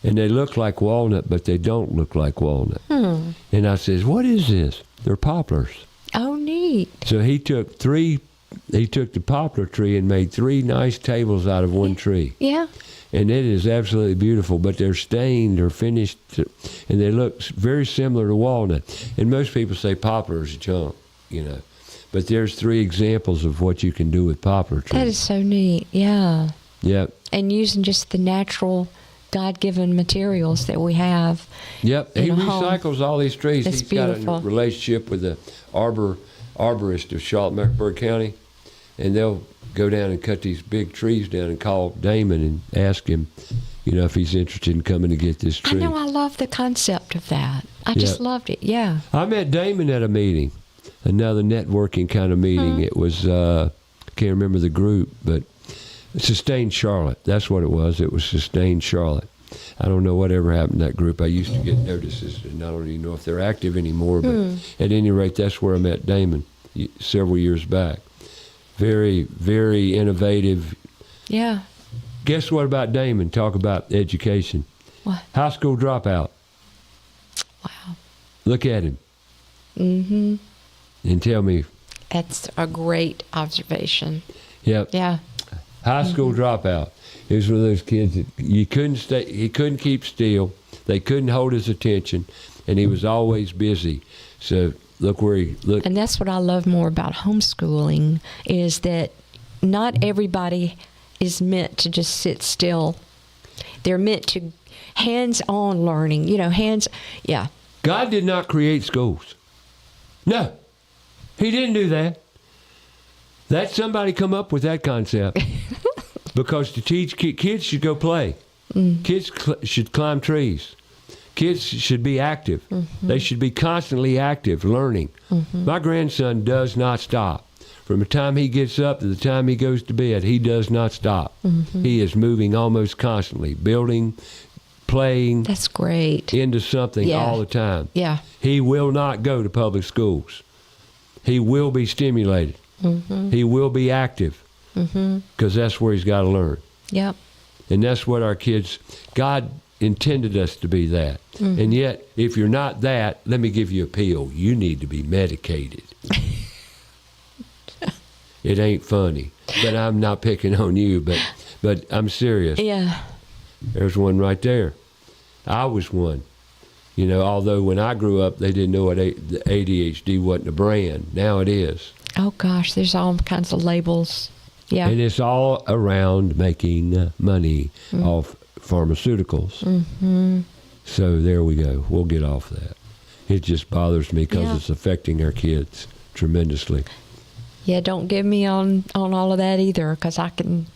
[SPEAKER 2] and they look like walnut, but they don't look like walnut. And I says, what is this? They're poplars.
[SPEAKER 3] Oh, neat.
[SPEAKER 2] So he took the poplar tree and made 3 nice tables out of one tree.
[SPEAKER 3] Yeah.
[SPEAKER 2] And it is absolutely beautiful, but they're stained or finished, and they look very similar to walnut. And most people say poplar is junk, But there's 3 examples of what you can do with poplar trees.
[SPEAKER 3] That is so neat. Yeah.
[SPEAKER 2] Yep.
[SPEAKER 3] And using just the natural God-given materials that we have.
[SPEAKER 2] Yep. He recycles all these trees.
[SPEAKER 3] It's
[SPEAKER 2] He's
[SPEAKER 3] beautiful.
[SPEAKER 2] got a relationship with the arborist of Charlotte-Mecklenburg County, and they'll go down and cut these big trees down and call Damon and ask him, if he's interested in coming to get this tree.
[SPEAKER 3] I know. I love the concept of that. I just loved it. Yeah.
[SPEAKER 2] I met Damon at a meeting, another networking kind of meeting. It was, can't remember the group, but Sustain Charlotte. That's what it was. It was Sustain Charlotte. I don't know whatever happened to that group. I used to get notices, and I don't even know if they're active anymore. But at any rate, that's where I met Damon several years back. Very, very innovative.
[SPEAKER 3] Yeah.
[SPEAKER 2] Guess what about Damon? Talk about education.
[SPEAKER 3] What?
[SPEAKER 2] High school dropout.
[SPEAKER 3] Wow.
[SPEAKER 2] Look at him.
[SPEAKER 3] Mm-hmm.
[SPEAKER 2] And tell me.
[SPEAKER 3] That's a great observation.
[SPEAKER 2] Yep.
[SPEAKER 3] Yeah.
[SPEAKER 2] High school dropout. He was one of those kids that he couldn't keep still. They couldn't hold his attention, and he was always busy. So look where he looked.
[SPEAKER 3] And that's what I love more about homeschooling is that not everybody is meant to just sit still. They're meant to hands-on learning, yeah.
[SPEAKER 2] God did not create schools. No, he didn't do that. That somebody come up with that concept. Because to teach kids should go play. Kids should climb trees. Kids should be active. They should be constantly active, learning. My grandson does not stop. From the time he gets up to the time he goes to bed, he does not stop. He is moving almost constantly, building, playing.
[SPEAKER 3] That's great.
[SPEAKER 2] Into something all the time.
[SPEAKER 3] Yeah.
[SPEAKER 2] He will not go to public schools. He will be stimulated. He will be active. Because that's where he's got to learn.
[SPEAKER 3] Yep.
[SPEAKER 2] And that's what our kids, God intended us to be that. And yet, if you're not that, let me give you a pill. You need to be medicated. It ain't funny. But I'm not picking on you, but I'm serious.
[SPEAKER 3] Yeah.
[SPEAKER 2] There's one right there. I was one. You know, although when I grew up, they didn't know what the ADHD wasn't a brand. Now it is.
[SPEAKER 3] Oh, gosh, there's all kinds of labels. Yeah.
[SPEAKER 2] And it's all around making money off pharmaceuticals. Mm-hmm. So there we go. We'll get off that. It just bothers me because it's affecting our kids tremendously.
[SPEAKER 3] Yeah, don't get me on all of that either, because I can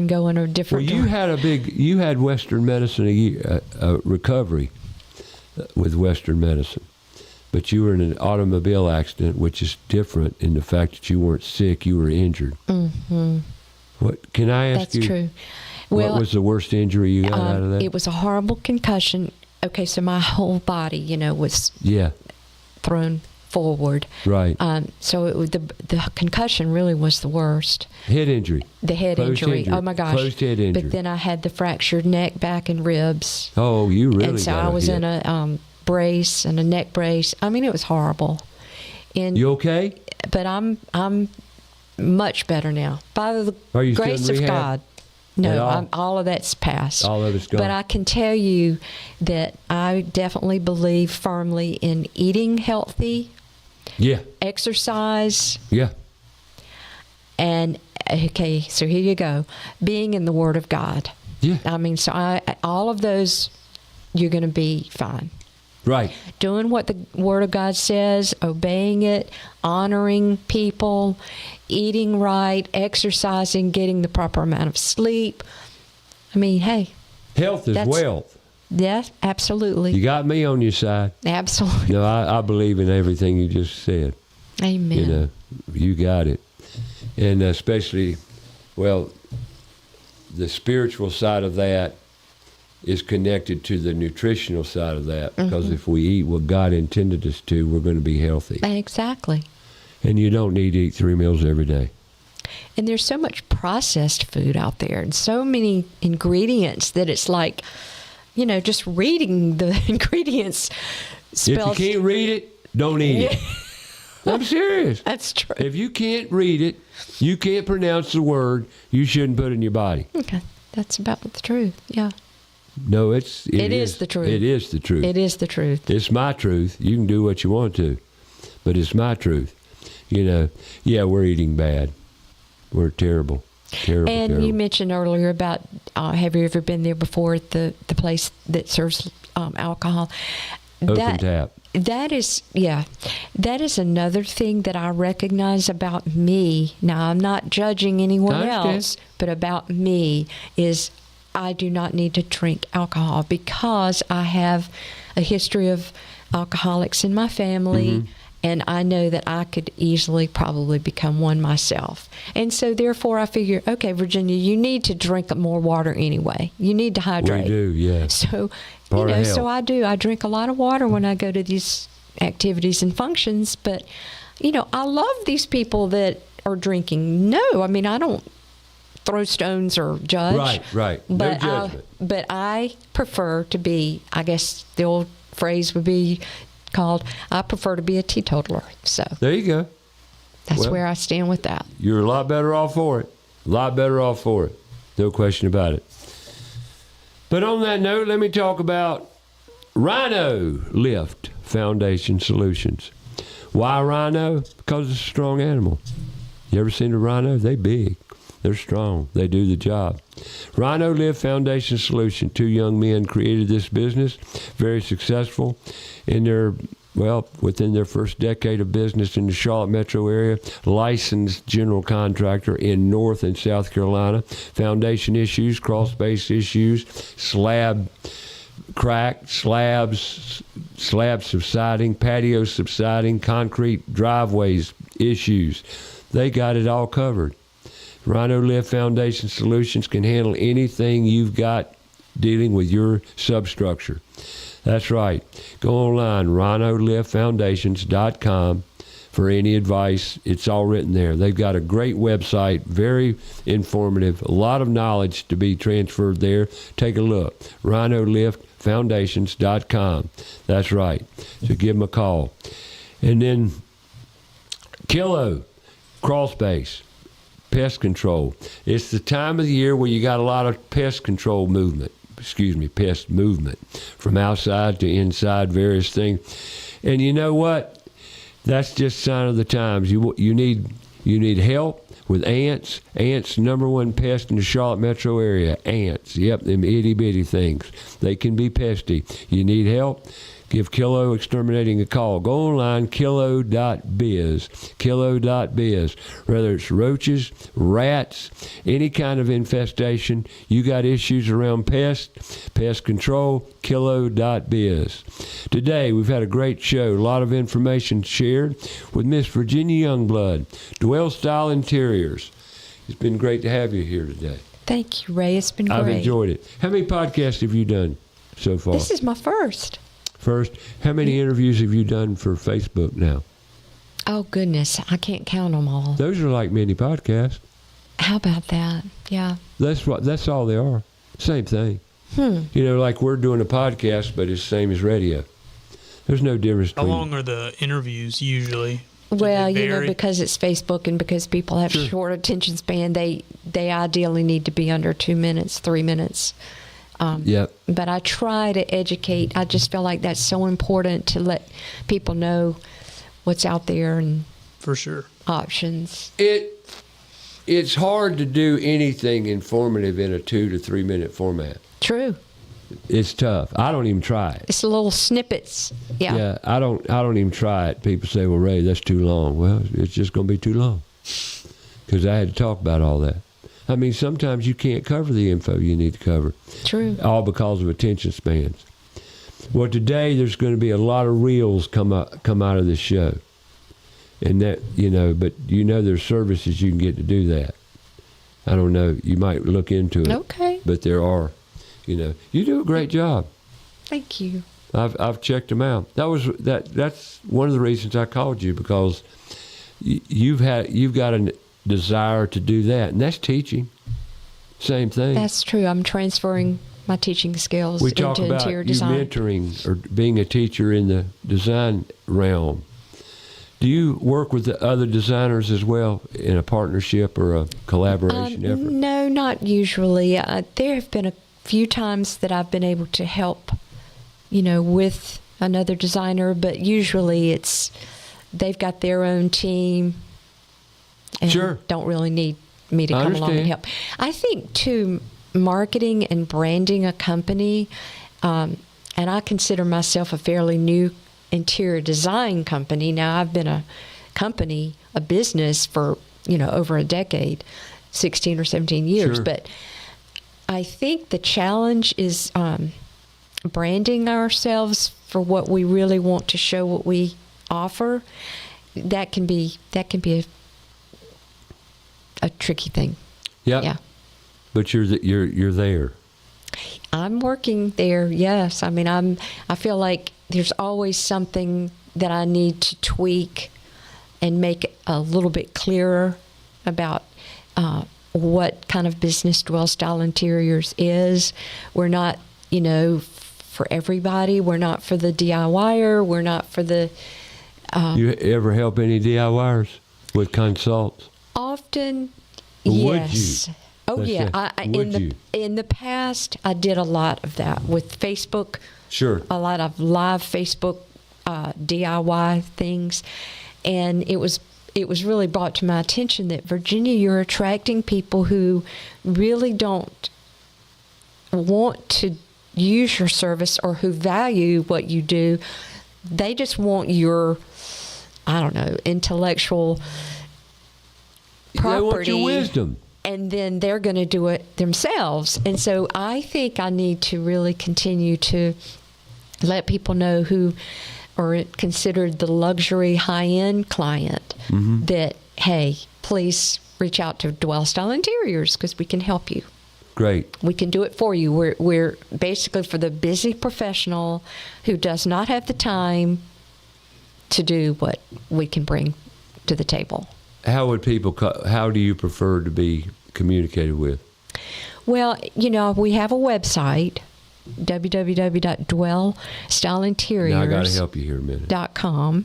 [SPEAKER 3] go in a different.
[SPEAKER 2] Well, you had Western medicine a recovery with Western medicine, but you were in an automobile accident, which is different in the fact that you weren't sick, you were injured. Mm-hmm. What can I ask you?
[SPEAKER 3] That's true. Well,
[SPEAKER 2] what was the worst injury you got out of that?
[SPEAKER 3] It was a horrible concussion. Okay, so my whole body, was thrown forward.
[SPEAKER 2] Right.
[SPEAKER 3] So the concussion really was the worst.
[SPEAKER 2] Head injury.
[SPEAKER 3] The head injury. Oh my gosh.
[SPEAKER 2] Closed head injury.
[SPEAKER 3] But then I had the fractured neck, back, and ribs.
[SPEAKER 2] Oh, you really?
[SPEAKER 3] And so I was in a brace and a neck brace. I mean, it was horrible. And
[SPEAKER 2] you okay?
[SPEAKER 3] But I'm much better now by the grace of God. No, all of that's past.
[SPEAKER 2] All of it's gone.
[SPEAKER 3] But I can tell you that I definitely believe firmly in eating healthy.
[SPEAKER 2] Yeah.
[SPEAKER 3] Exercise.
[SPEAKER 2] Yeah.
[SPEAKER 3] And, okay, so here you go. Being in the Word of God.
[SPEAKER 2] Yeah.
[SPEAKER 3] I mean, so all of those, you're going to be fine.
[SPEAKER 2] Right.
[SPEAKER 3] Doing what the Word of God says, obeying it, honoring people, eating right, exercising, getting the proper amount of sleep. I mean, hey.
[SPEAKER 2] Health is wealth.
[SPEAKER 3] Yes, absolutely.
[SPEAKER 2] You got me on your side.
[SPEAKER 3] Absolutely.
[SPEAKER 2] No, I believe in everything you just said.
[SPEAKER 3] Amen.
[SPEAKER 2] You got it. And especially, well, the spiritual side of that is connected to the nutritional side of that, because if we eat what God intended us to, we're going to be healthy.
[SPEAKER 3] Exactly.
[SPEAKER 2] And you don't need to eat 3 meals every day.
[SPEAKER 3] And there's so much processed food out there and so many ingredients that it's like, just reading the ingredients spells.
[SPEAKER 2] If you can't read it, don't eat it. I'm serious.
[SPEAKER 3] That's true.
[SPEAKER 2] If you can't read it, you can't pronounce the word, you shouldn't put it in your body.
[SPEAKER 3] Okay. That's about the truth. Yeah.
[SPEAKER 2] No, it
[SPEAKER 3] is the truth.
[SPEAKER 2] It is the truth.
[SPEAKER 3] It is the truth.
[SPEAKER 2] It's my truth. You can do what you want to, but it's my truth. Yeah, we're eating bad. We're terrible.
[SPEAKER 3] And you mentioned earlier about, have you ever been there before at the place that serves alcohol?
[SPEAKER 2] Open tap.
[SPEAKER 3] That is another thing that I recognize about me. Now, I'm not judging anyone else, but about me is I do not need to drink alcohol because I have a history of alcoholics in my family, and I know that I could easily probably become one myself. And so therefore I figure, okay, Virginia, you need to drink more water anyway. You need to hydrate.
[SPEAKER 2] We do, yeah.
[SPEAKER 3] So, so I do. I drink a lot of water when I go to these activities and functions, but, I love these people that are drinking. No, I mean, I don't throw stones or judge.
[SPEAKER 2] Right.
[SPEAKER 3] But
[SPEAKER 2] no judgment.
[SPEAKER 3] But I prefer to be, I guess the old phrase would be called, I prefer to be a teetotaler. So
[SPEAKER 2] there you go.
[SPEAKER 3] That's where I stand with that.
[SPEAKER 2] You're a lot better off for it. A lot better off for it. No question about it. But on that note, let me talk about Rhino Lift Foundation Solutions. Why rhino? Because it's a strong animal. You ever seen a rhino? They big. They're strong. They do the job. Rhino Lift Foundation Solution. 2 young men created this business. Very successful within their first decade of business in the Charlotte metro area. Licensed general contractor in North and South Carolina. Foundation issues, crawl space issues, slab crack, slabs subsiding, patio subsiding, concrete driveways issues. They got it all covered. Rhino Lift Foundation Solutions can handle anything you've got dealing with your substructure. That's right. Go online, rhinoliftfoundations.com for any advice. It's all written there. They've got a great website, very informative, a lot of knowledge to be transferred there. Take a look, rhinoliftfoundations.com. That's right. So give them a call. And then Kilo Crawl space, pest control. It's the time of the year where you got a lot of pest movement from outside to inside, various things. And you know what? That's just a sign of the times. You need help with ants. Ants, number one pest in the Charlotte metro area. Ants. Yep, them itty bitty things. They can be pesty. You need help? Give Kilo Exterminating a call. Go online, kilo.biz. Kilo.biz. Whether it's roaches, rats, any kind of infestation, you got issues around pest control, kilo.biz. Today, we've had a great show. A lot of information shared with Miss Virginia Youngblood, Dwell Style Interiors. It's been great to have you here today.
[SPEAKER 3] Thank you, Ray. It's been great.
[SPEAKER 2] I've enjoyed it. How many podcasts have you done so far?
[SPEAKER 3] This is my first.
[SPEAKER 2] First, how many interviews have you done for Facebook now?
[SPEAKER 3] Oh, goodness. I can't count them all.
[SPEAKER 2] Those are like mini podcasts.
[SPEAKER 3] How about that? Yeah.
[SPEAKER 2] That's all they are. Same thing. You know, like we're doing a podcast, but it's the same as radio. There's no difference
[SPEAKER 1] How
[SPEAKER 2] between...
[SPEAKER 1] long are the interviews usually? Do
[SPEAKER 3] Well,
[SPEAKER 1] they
[SPEAKER 3] you know,
[SPEAKER 1] vary?
[SPEAKER 3] because it's Facebook and because people have
[SPEAKER 2] Sure.
[SPEAKER 3] short attention span, they ideally need to be under 2 minutes, 3 minutes.
[SPEAKER 2] Yep.
[SPEAKER 3] But I try to educate. I just feel like that's so important to let people know what's out there and
[SPEAKER 1] For sure.
[SPEAKER 3] options.
[SPEAKER 2] It's hard to do anything informative in a 2 to 3 minute format.
[SPEAKER 3] True.
[SPEAKER 2] It's tough. I don't even try it.
[SPEAKER 3] It's little snippets. Yeah.
[SPEAKER 2] Yeah, I don't even try it. People say, "Well, Ray, that's too long." Well, it's just going to be too long because I had to talk about all that. I mean, sometimes you can't cover the info you need to cover.
[SPEAKER 3] True.
[SPEAKER 2] All because of attention spans. Well, today there's going to be a lot of reels come out of this show, and that but there's services you can get to do that. I don't know. You might look into it.
[SPEAKER 3] Okay.
[SPEAKER 2] But there are. You do a great job.
[SPEAKER 3] Thank you.
[SPEAKER 2] I've checked them out. That's one of the reasons I called you, because you've got a desire to do that, and that's teaching. Same thing.
[SPEAKER 3] That's true. I'm transferring my teaching skills
[SPEAKER 2] We talk
[SPEAKER 3] into
[SPEAKER 2] about
[SPEAKER 3] interior
[SPEAKER 2] you
[SPEAKER 3] design.
[SPEAKER 2] mentoring or being a teacher in the design realm. Do you work with the other designers as well in a partnership or a collaboration effort?
[SPEAKER 3] No, not usually. There have been a few times that I've been able to help, with another designer, but usually they've got their own team and
[SPEAKER 2] Sure.
[SPEAKER 3] don't really need me to
[SPEAKER 2] I
[SPEAKER 3] come along and
[SPEAKER 2] understand.
[SPEAKER 3] help. I think, too, marketing and branding a company, and I consider myself a fairly new interior design company. Now, I've been a business for, over a decade, 16 or 17 years,
[SPEAKER 2] Sure.
[SPEAKER 3] but I think the challenge is branding ourselves for what we really want to show, what we offer. That can be a tricky thing.
[SPEAKER 2] Yep.
[SPEAKER 3] Yeah.
[SPEAKER 2] But you're there.
[SPEAKER 3] I'm working there. Yes. I mean, I feel like there's always something that I need to tweak and make a little bit clearer about what kind of business Dwell Style Interiors is. We're not, for everybody. We're not for the DIYer. We're not for the...
[SPEAKER 2] You ever help any DIYers with consults?
[SPEAKER 3] Often,
[SPEAKER 2] Would
[SPEAKER 3] yes.
[SPEAKER 2] you?
[SPEAKER 3] Oh,
[SPEAKER 2] Let's
[SPEAKER 3] yeah.
[SPEAKER 2] say, would you?
[SPEAKER 3] In the past, I did a lot of that with Facebook.
[SPEAKER 2] Sure.
[SPEAKER 3] A lot of live Facebook DIY things, and it was really brought to my attention that, Virginia, you're attracting people who really don't want to use your service or who value what you do. They just want your, intellectual property.
[SPEAKER 2] They want your wisdom.
[SPEAKER 3] And then they're going to do it themselves. And so I think I need to really continue to let people know who are considered the luxury high-end client that, hey, please reach out to Dwell Style Interiors because we can help you.
[SPEAKER 2] Great.
[SPEAKER 3] We can do it for you. We're basically for the busy professional who does not have the time to do what we can bring to the table.
[SPEAKER 2] How do you prefer to be communicated with?
[SPEAKER 3] Well, we have a website, www.dwellstyleinteriors.com.
[SPEAKER 2] Now I got to help you here a minute.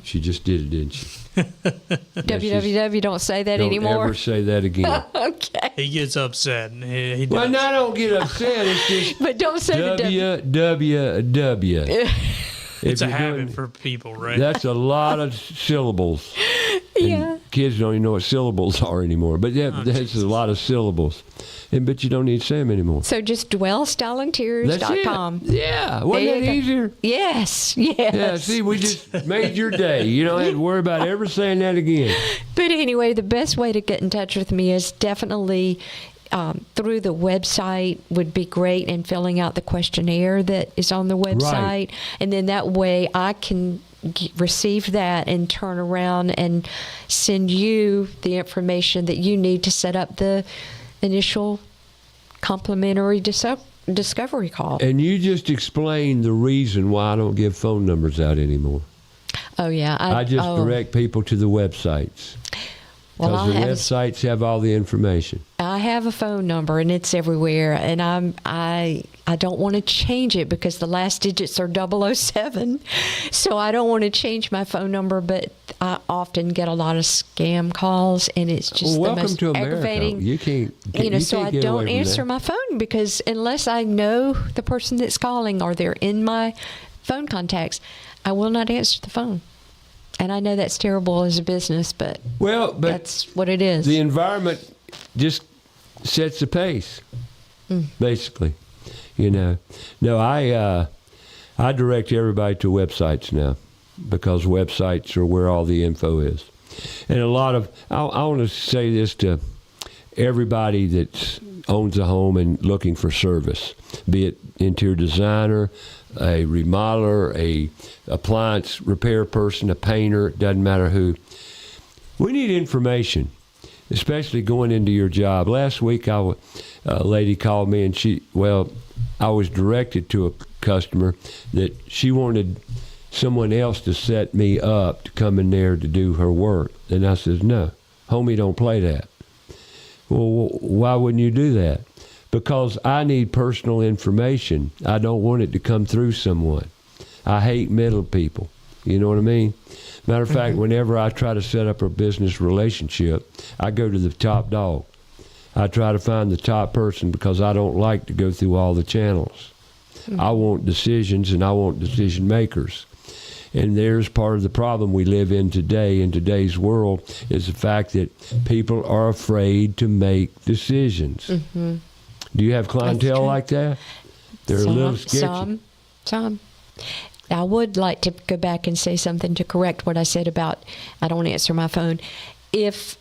[SPEAKER 2] She just did it, didn't she?
[SPEAKER 3] www. Don't say that anymore.
[SPEAKER 2] Don't ever say that again.
[SPEAKER 3] Okay.
[SPEAKER 1] He gets upset. He
[SPEAKER 2] Well,
[SPEAKER 1] does.
[SPEAKER 2] no, I don't get upset. It's just
[SPEAKER 3] But don't say the
[SPEAKER 2] www.
[SPEAKER 1] It's a habit for people, right?
[SPEAKER 2] That's a lot of syllables.
[SPEAKER 3] Yeah.
[SPEAKER 2] And kids don't even know what syllables are anymore. But that's a lot of syllables. But you don't need to say them anymore.
[SPEAKER 3] So just dwellstyleinteriors.com.
[SPEAKER 2] That's it. Yeah. Wasn't that easier?
[SPEAKER 3] Yes.
[SPEAKER 2] Yeah, see, we just made your day. You don't have to worry about ever saying that again.
[SPEAKER 3] But anyway, the best way to get in touch with me is definitely through the website would be great, and filling out the questionnaire that is on the website.
[SPEAKER 2] Right.
[SPEAKER 3] And then that way I can receive that and turn around and send you the information that you need to set up the initial complimentary discovery call.
[SPEAKER 2] And you just explained the reason why I don't give phone numbers out anymore.
[SPEAKER 3] Oh, yeah.
[SPEAKER 2] I just direct people to the websites. Because the websites have all the information.
[SPEAKER 3] I have a phone number, and it's everywhere, and I don't want to change it because the last digits are 007, so I don't want to change my phone number, but I often get a lot of scam calls, and it's just the most
[SPEAKER 2] to America.
[SPEAKER 3] aggravating.
[SPEAKER 2] You can't
[SPEAKER 3] So I don't answer my phone because unless I know the person that's calling or they're in my phone contacts, I will not answer the phone. And I know that's terrible as a business, but that's what it is.
[SPEAKER 2] The environment just sets the pace, basically. No, I direct everybody to websites now because websites are where all the info is. And a lot of, I want to say this to everybody that owns a home and looking for service, be it interior designer, a remodeler, a appliance repair person, a painter, it doesn't matter who. We need information, especially going into your job. Last week, a lady called me, and I was directed to a customer that she wanted someone else to set me up to come in there to do her work. And I says, no, homie, don't play that. Well, why wouldn't you do that? Because I need personal information. I don't want it to come through someone. I hate middle people. You know what I mean? Matter of fact, whenever I try to set up a business relationship, I go to the top dog. I try to find the top person because I don't like to go through all the channels. I want decisions, and I want decision makers. And there's part of the problem we live in today, in today's world, is the fact that people are afraid to make decisions. Mm-hmm. Do you have clientele like that? They're a little sketchy.
[SPEAKER 3] Some. I would like to go back and say something to correct what I said about I don't answer my phone. If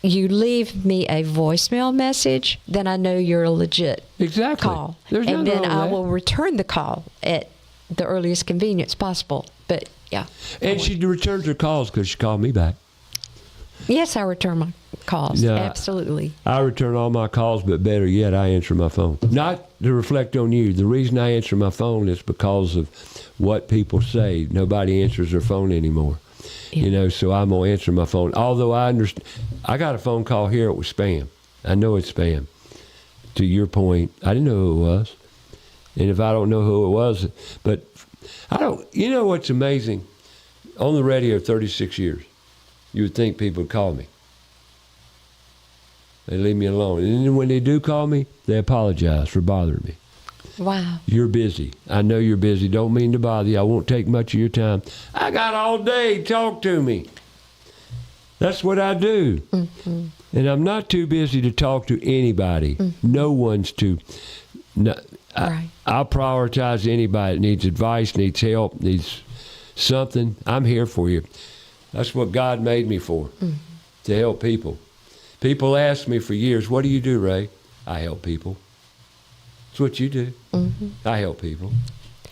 [SPEAKER 3] you leave me a voicemail message, then I know you're a legit call. And then I will return the call at the earliest convenience possible. But, yeah.
[SPEAKER 2] And she returns her calls because she called me back.
[SPEAKER 3] Yes, I return my calls.
[SPEAKER 2] No,
[SPEAKER 3] absolutely.
[SPEAKER 2] I return all my calls, but better yet, I answer my phone. Not to reflect on you. The reason I answer my phone is because of what people say. Nobody answers their phone anymore. Yeah. So I'm going to answer my phone. Although I understand, I got a phone call here, it was spam. I know it's spam. To your point, I didn't know who it was. And if I don't know who it was, but I don't, what's amazing? On the radio 36 years. You would think people would call me. They leave me alone. And then when they do call me, they apologize for bothering me.
[SPEAKER 3] Wow.
[SPEAKER 2] You're busy. I know you're busy. Don't mean to bother you. I won't take much of your time. I got all day. Talk to me. That's what I do. Mm-hmm. And I'm not too busy to talk to anybody. Mm-hmm. No one's too. No,
[SPEAKER 3] right.
[SPEAKER 2] I'll prioritize anybody that needs advice, needs help, needs something. I'm here for you. That's what God made me for, to help people. People ask me for years, what do you do, Ray? I help people. That's what you do. Mm-hmm. I help people.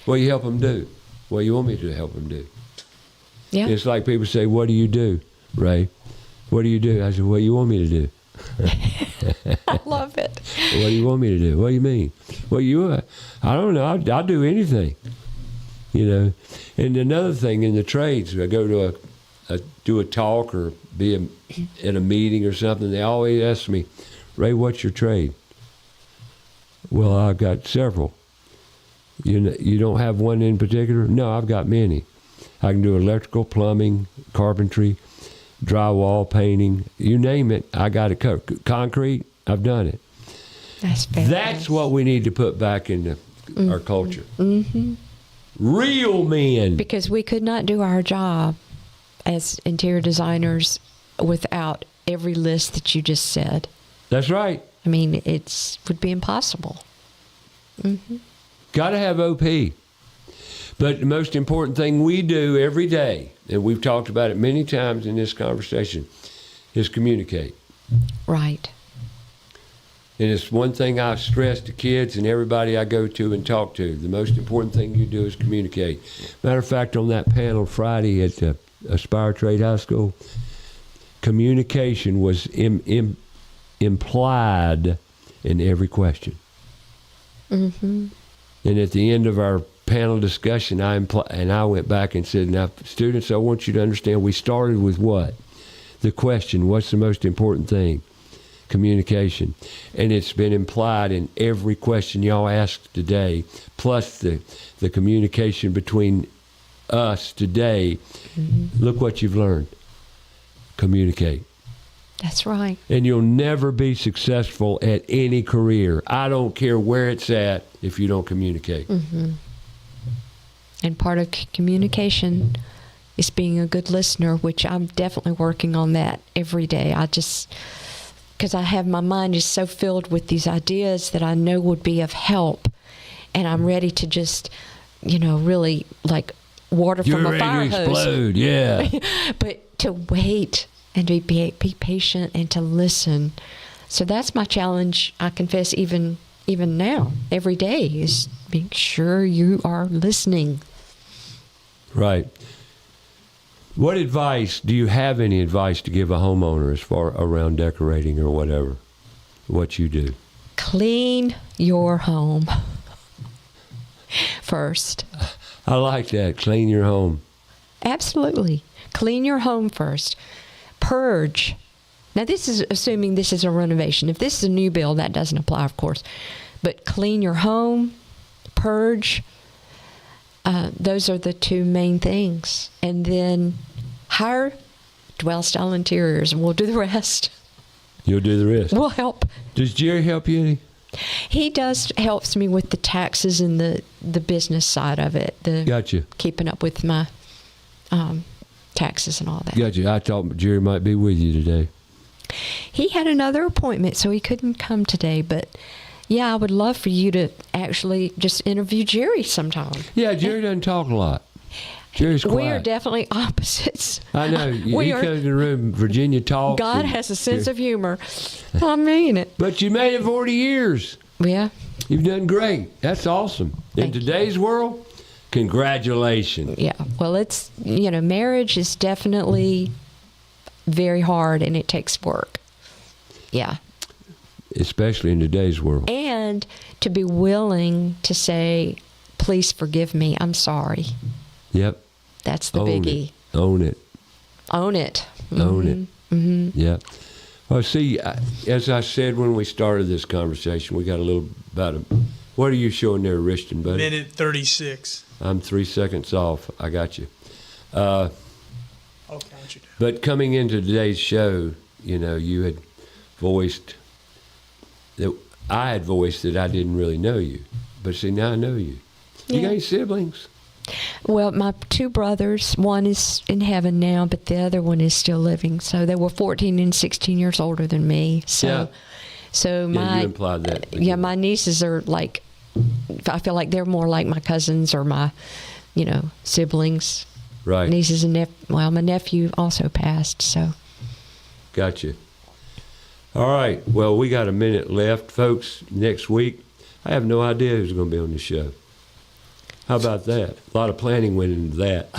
[SPEAKER 2] What do you help them do? What do you want me to help them do?
[SPEAKER 3] Yeah.
[SPEAKER 2] It's like people say, what do you do, Ray? What do you do? I said, what do you want me to do?
[SPEAKER 3] I love it.
[SPEAKER 2] What do you want me to do? What do you mean? Well, I don't know. I'll do anything, And another thing in the trades, I go to do a talk or be in a meeting or something, they always ask me, Ray, what's your trade? Well, I've got several. You don't have one in particular? No, I've got many. I can do electrical, plumbing, carpentry, drywall, painting, you name it. I got it covered. Concrete, I've done it. That's what we need to put back into our culture. Mm-hmm. Real men.
[SPEAKER 3] Because we could not do our job as interior designers without every list that you just said.
[SPEAKER 2] That's right.
[SPEAKER 3] I mean, it would be impossible. Mm-hmm.
[SPEAKER 2] Got to have OP. But the most important thing we do every day, and we've talked about it many times in this conversation, is communicate.
[SPEAKER 3] Right.
[SPEAKER 2] And it's one thing I stress to kids and everybody I go to and talk to. The most important thing you do is communicate. Matter of fact, on that panel Friday at Aspire Trade High School, communication was implied in every question. Mm-hmm. And at the end of our panel discussion, I went back and said, now, students, I want you to understand we started with what? The question, what's the most important thing? Communication. And it's been implied in every question y'all asked today, plus the communication between us today. Mm-hmm. Look what you've learned. Communicate.
[SPEAKER 3] That's right.
[SPEAKER 2] And you'll never be successful at any career. I don't care where it's at if you don't communicate. Mm-hmm.
[SPEAKER 3] And part of communication is being a good listener, which I'm definitely working on that every day. Because I have my mind is so filled with these ideas that I know would be of help. And I'm ready to just, really like water from a fire hose.
[SPEAKER 2] Explode, yeah.
[SPEAKER 3] But to wait and to be patient and to listen. So that's my challenge, I confess, even now, every day, is being sure you are listening.
[SPEAKER 2] Right. What advice, do you have any advice to give a homeowner as far around decorating or whatever, what you do?
[SPEAKER 3] Clean your home first.
[SPEAKER 2] I like that, clean your home.
[SPEAKER 3] Absolutely. Clean your home first. Purge. Now, this is assuming this is a renovation. If this is a new build, that doesn't apply, of course. But clean your home, purge. Those are the two main things. And then hire Dwell Style Interiors, and we'll do the rest.
[SPEAKER 2] You'll do the rest.
[SPEAKER 3] We'll help.
[SPEAKER 2] Does Jerry help you any?
[SPEAKER 3] He helps me with the taxes and the business side of it.
[SPEAKER 2] Gotcha.
[SPEAKER 3] Keeping up with my taxes and all that.
[SPEAKER 2] Gotcha. I thought Jerry might be with you today.
[SPEAKER 3] He had another appointment, so he couldn't come today, but yeah, I would love for you to actually just interview Jerry sometime.
[SPEAKER 2] Yeah, Jerry doesn't talk a lot. Jerry's quiet.
[SPEAKER 3] We are definitely opposites.
[SPEAKER 2] I know. He comes in the room, Virginia talks.
[SPEAKER 3] God has a sense of humor. I mean it.
[SPEAKER 2] But you made it 40 years.
[SPEAKER 3] Yeah.
[SPEAKER 2] You've done great. That's awesome. In today's world, congratulations.
[SPEAKER 3] Yeah. Well, it's, marriage is definitely very hard and it takes work. Yeah.
[SPEAKER 2] Especially in today's world.
[SPEAKER 3] And to be willing to say, please forgive me, I'm sorry.
[SPEAKER 2] Yep.
[SPEAKER 3] That's the biggie.
[SPEAKER 2] Own it.
[SPEAKER 3] Own it. Mm-hmm.
[SPEAKER 2] Own it.
[SPEAKER 3] Mm-hmm.
[SPEAKER 2] Yeah. Well, see, as I said when we started this conversation, we got a little about what are you showing there, Richton, buddy?
[SPEAKER 1] Minute 36.
[SPEAKER 2] I'm 3 seconds off. I got you.
[SPEAKER 1] I'll count you down.
[SPEAKER 2] But coming into today's show, you had voiced that I had voiced that I didn't really know you. But see, now I know you.
[SPEAKER 3] Yeah.
[SPEAKER 2] You got any siblings?
[SPEAKER 3] Well, my two brothers, one is in heaven now, but the other one is still living. So they were 14 and 16 years older than me. So
[SPEAKER 2] you implied that.
[SPEAKER 3] Yeah, my nieces are like, I feel like they're more like my cousins or my, siblings.
[SPEAKER 2] Right.
[SPEAKER 3] Nieces and my nephew also passed, so.
[SPEAKER 2] Gotcha. All right. Well, we got a minute left, folks. Next week, I have no idea who's going to be on the show. How about that? A lot of planning went into that.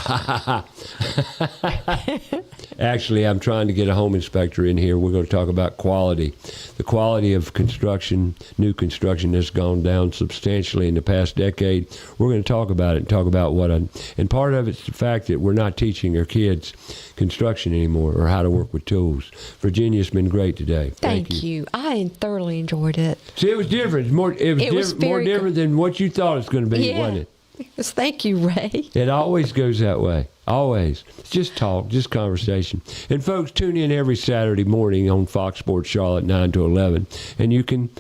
[SPEAKER 2] Actually, I'm trying to get a home inspector in here. We're going to talk about quality. The quality of construction, new construction, has gone down substantially in the past decade. We're going to talk about it and talk about and part of it's the fact that we're not teaching our kids construction anymore or how to work with tools. Virginia's been great today.
[SPEAKER 3] Thank you. I thoroughly enjoyed it.
[SPEAKER 2] See, it was different. It was more different than what you thought it was going to be, wasn't it?
[SPEAKER 3] Yes, thank you, Ray.
[SPEAKER 2] It always goes that way. Always. It's just talk, just conversation. And folks, tune in every Saturday morning on Fox Sports Charlotte, 9 to 11. And you can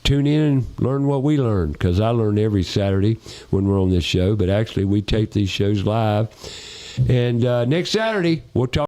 [SPEAKER 2] tune in and learn what we learn, because I learn every Saturday when we're on this show. But actually, we tape these shows live. And next Saturday, we'll talk